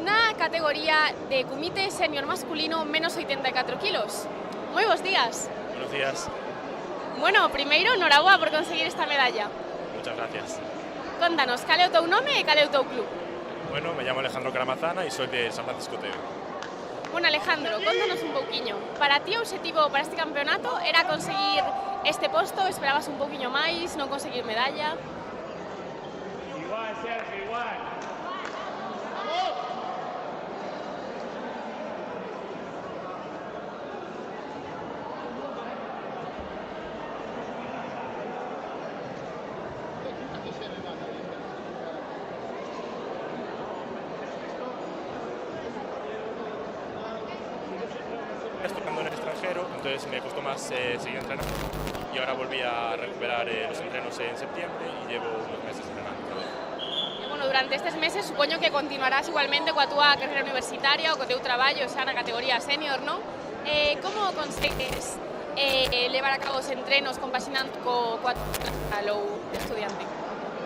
na categoría de comité senior masculino menos 84 kilos. Moi bons días. Buenos días. Bueno, primeiro, noraboa por conseguir esta medalla. Muchas gracias. Contanos, cal é o teu nome e cal é o teu club? Bueno, me llamo Alejandro Caramazana y soy de San Francisco Teo. Bueno, Alejandro, contanos un pouquiño. Para ti o obxectivo para este campeonato era conseguir este posto? Esperabas un pouquiño máis, non conseguir medalla? Igual, Sergio, igual. Tocando en el extranjero, entonces me costó más seguir entrenando y ahora volví a recuperar los entrenos en septiembre y llevo unos meses entrenando. Bueno, durante estes meses supoño que continuarás igualmente coa túa carreira universitaria ou co teu traballo xa na categoría senior, non? Como consegues levar a cabo os entrenos compaxinando coa ou estudiante?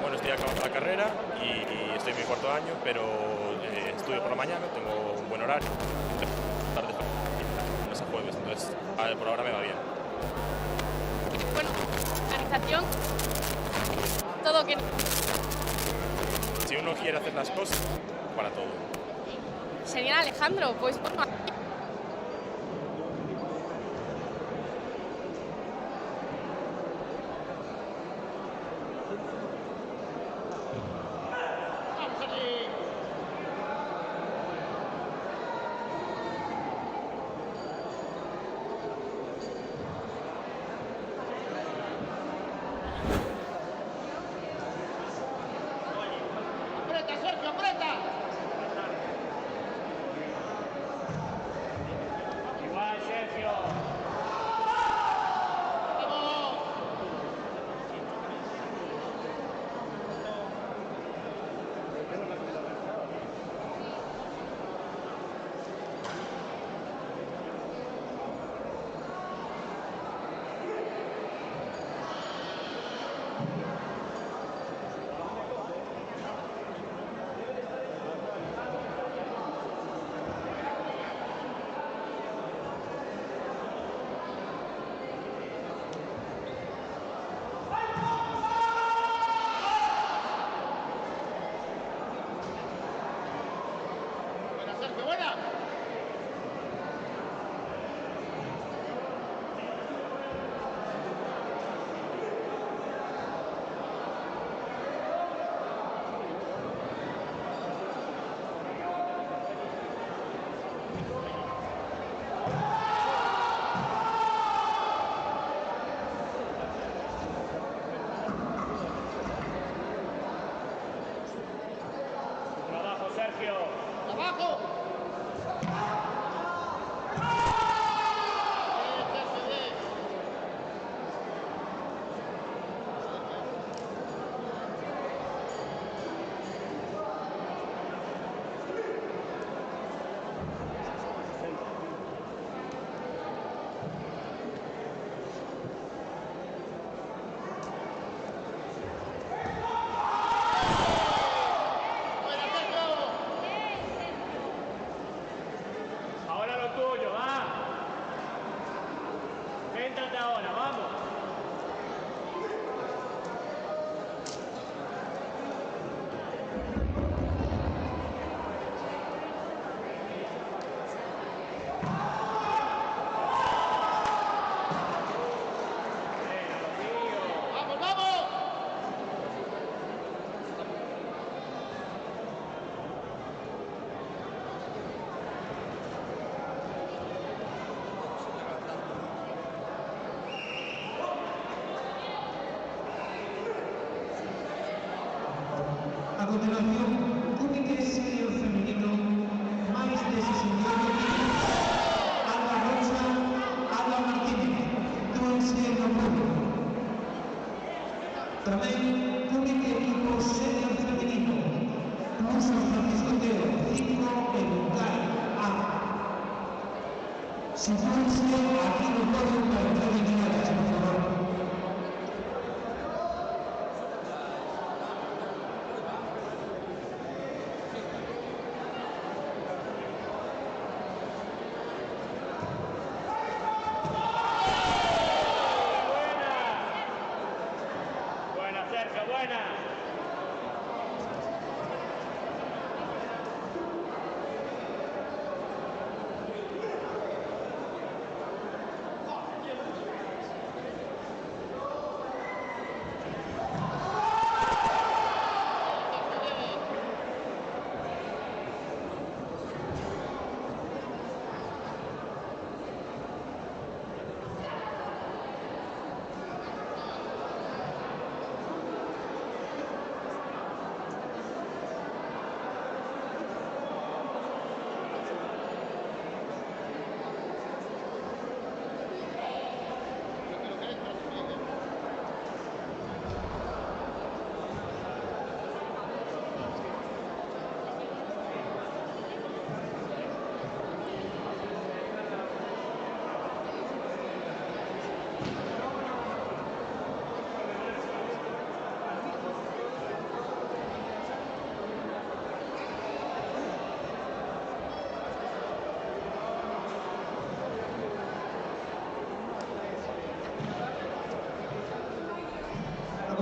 Bueno, estoy acabando la carrera y estoy en mi cuarto año, pero estudio por la mañana, tengo un buen horario, tarde lunes a jueves, entonces por ahora me va bien. Bueno, organización, todo que... Si uno quiere hacer las cosas, para todo. Genial, Alejandro, pois bueno, ¡Aprieta, Sergio, aprieta! Igual, Sergio. ¡Buena, Sergio, buena! Trabajo, Sergio. ¡Abajo! Sergio, bien. ¡Buena, Sergio! Ahora lo tuyo, va. Véntate ahora, vamos. ¡Vamos, vamos! A continuación, Comité Senior Femenino, máis de 69 minutos. Alba Rocha, Alba Martínez, túense no público. Tamén, Comité Equipo Senior Femenino, Musa Francisco Teo, 5 e Bucay, A. Sitúense aquí no podio para entrar en imagens, por favor. Buena, Sergio, buena.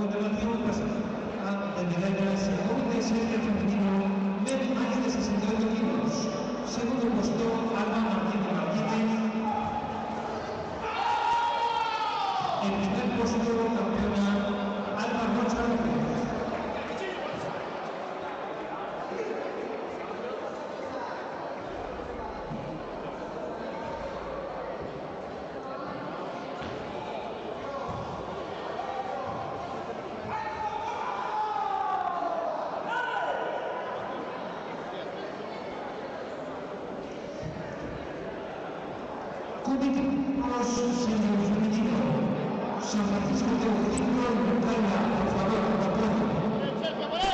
continuación pasa a medallas en comité senior femenino más de 68 kilos. Segundo puesto, Alba Martínez Martínez. En primer puesto, campeona Alba Rocha López. Comité senior femenino. San Francisco de Occidente, Montaña, por favor, por aplauso. Sergio, por él.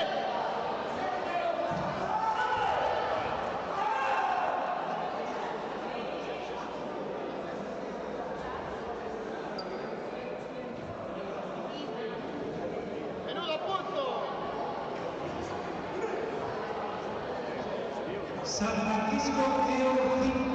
Menudo punto. San Francisco de Occidente.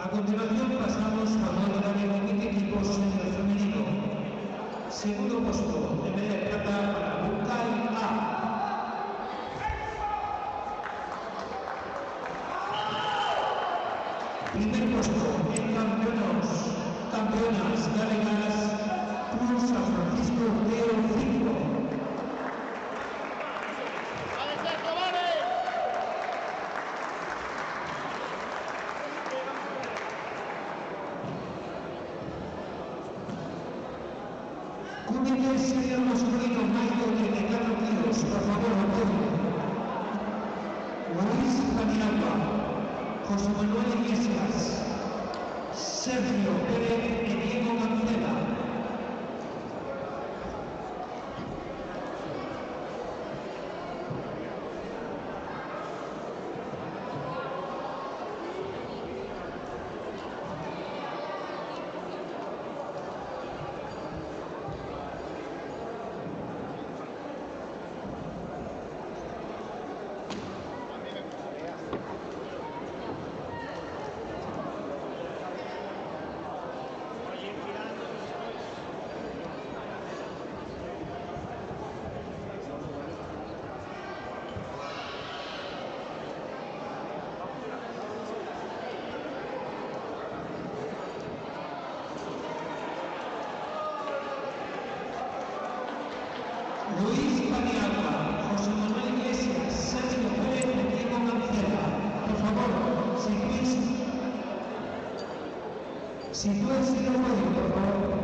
A continuación pasamos a la medalla de 20 equipos en el femenino. Segundo puesto de medalla de plata para Bucay A. Primer puesto en campeonas galegas Cruz San Francisco de Occidente. Vale, Sergio, vale. Comité senior masculino más de 84 kilos, por favor, apoyo. Luis Paniagua, José Manuel Iglesias, Sergio Pérez y Diego Cancela. Luis Paniagua, José Manuel Iglesias, Sergio Pérez y Diego Cancela. Por favor, si puedes ir al podio, por favor.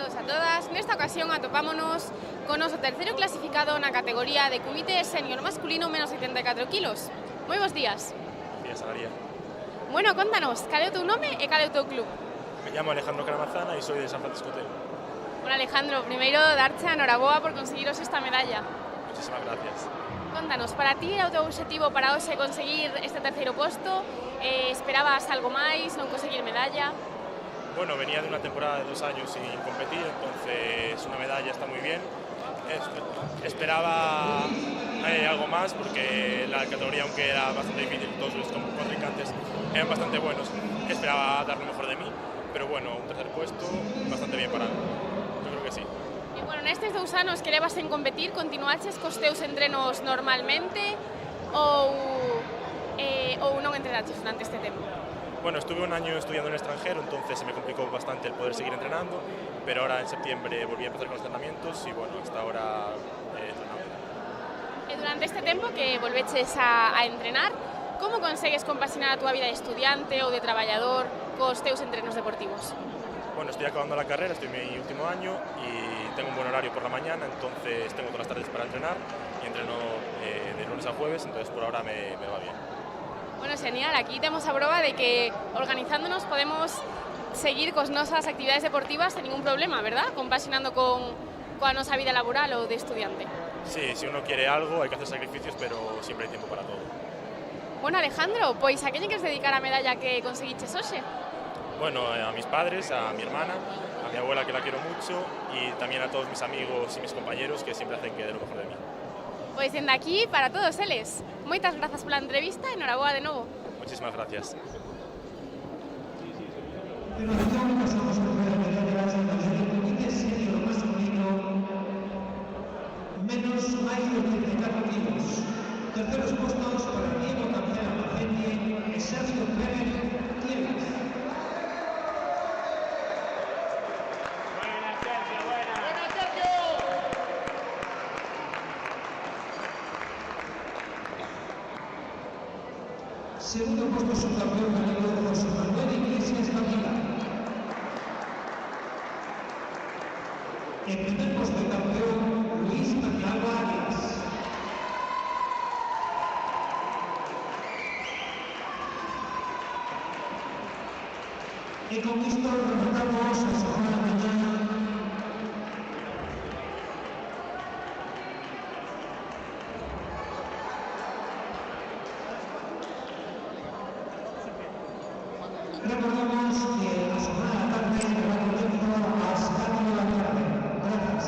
A todas, nesta ocasión atopámonos con o terceiro clasificado na categoría de comité senior masculino menos 74 kilos. Moi bons días. Días, Alaria. Bueno, contanos, cal é o teu nome e cal é o teu club? Me llamo Alejandro Caramazana y soy de San Francisco Teo. Bueno, Alejandro, primeiro darche a noraboa por conseguiros esta medalla. Muchísimas gracias. Contanos, para ti era o teu objetivo para hoxe conseguir este terceiro posto? Esperabas algo máis, non conseguir medalla? Bueno, venía de una temporada de 2 años sin competir, entonces una medalla está muy bien. Esperaba algo más porque la categoría, aunque era bastante difícil, todos los contrincantes eran bastante buenos. Esperaba dar lo mejor de mí, pero bueno, un tercer puesto bastante bien parado. Yo creo que sí. E bueno, nestes 2 anos que levas en competir, continuaches cos teus entrenos normalmente ou non entrenaches durante este tempo? Bueno, estuve un año estudiando en el extranjero, entonces se me complicó bastante el poder seguir entrenando, pero ahora en septiembre volví a empezar con los entrenamientos y bueno, hasta ahora entrenando. Durante este tempo que volveches a entrenar, como consegues compaxinar a túa vida de estudiante ou de traballador cos teus entrenos deportivos? Bueno, estoy acabando la carrera, estoy en mi último año y tengo un buen horario por la mañana, entonces tengo todas las tardes para entrenar y entreno de lunes a jueves, entonces por ahora me va bien. Bueno, genial, aquí temos a proba de que organizándonos podemos seguir cos nosas actividades deportivas sen ningún problema, verdad? Compaxinando coa nosa vida laboral ou de estudiante. Sí, si uno quiere algo hay que hacer sacrificios, pero siempre hay tiempo para todo. Bueno, Alejandro, pois a quen lle queres dedicar a medalla que conseguiches hoxe? Bueno, a mis padres, a mi hermana, a mi abuela que la quiero mucho y también a todos mis amigos y mis compañeros que siempre hacen que dé lo mejor de mí. Pois dende aquí para todos eles. Moitas grazas pola entrevista e enhoraboa de novo. Muchísimas gracias. Continuación pasamos a ver medallas del comité senior masculino menos máis de 84 kilos. Terceros postos para Diego Cancela Maceni e Sergio Pérez Tieves. Buena, Sergio, buena. ¡Buena, Sergio! Segundo puesto subcampeón galego José Manuel Iglesias Camila. En primer puesto de campeón Luis Manialba Arias. Y con esto rematamos a semana mañana. Recordamos que la semana tarde dará comienzo a Estadio La Tarde. Gracias.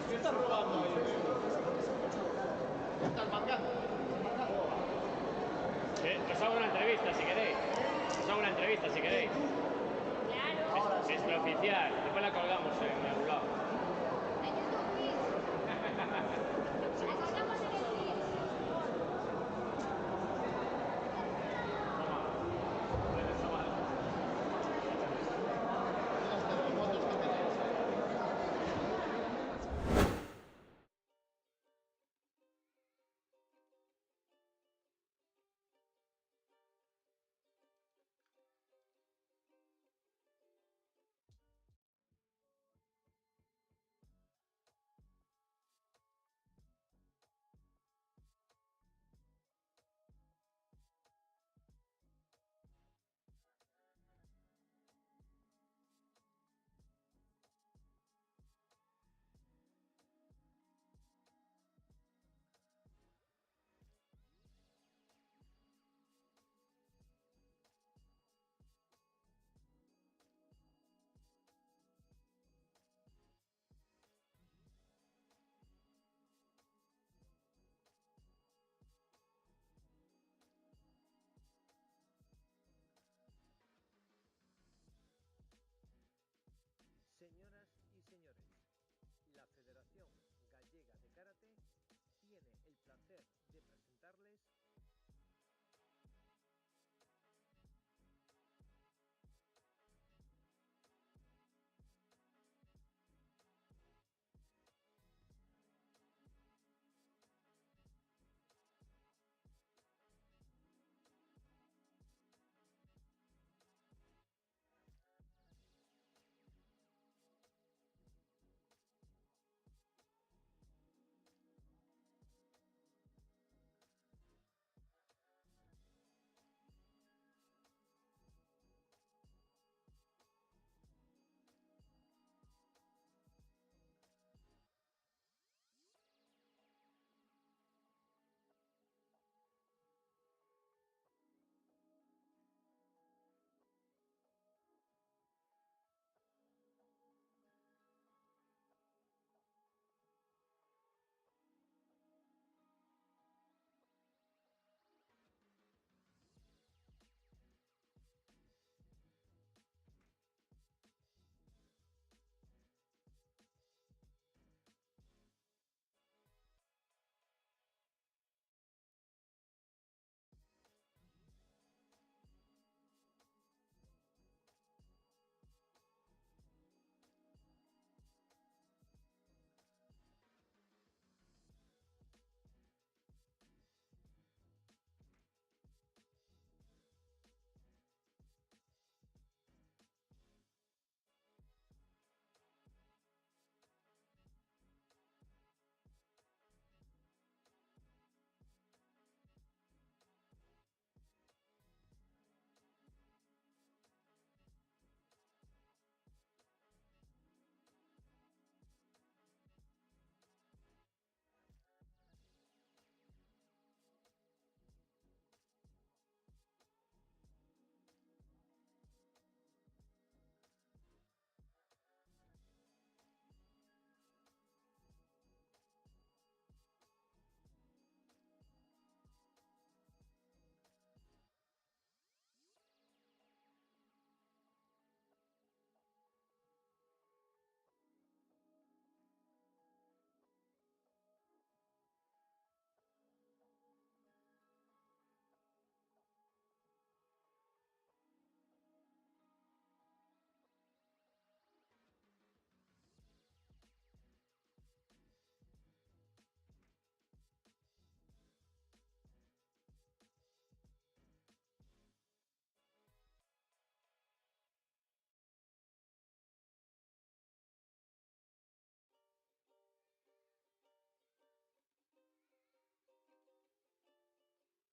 ¿Qué estás robando ahí? ¿Qué estás mangando? Os hago una entrevista si queréis. Os hago una entrevista si queréis. Es extraoficial. Después la colgamos en algún lado.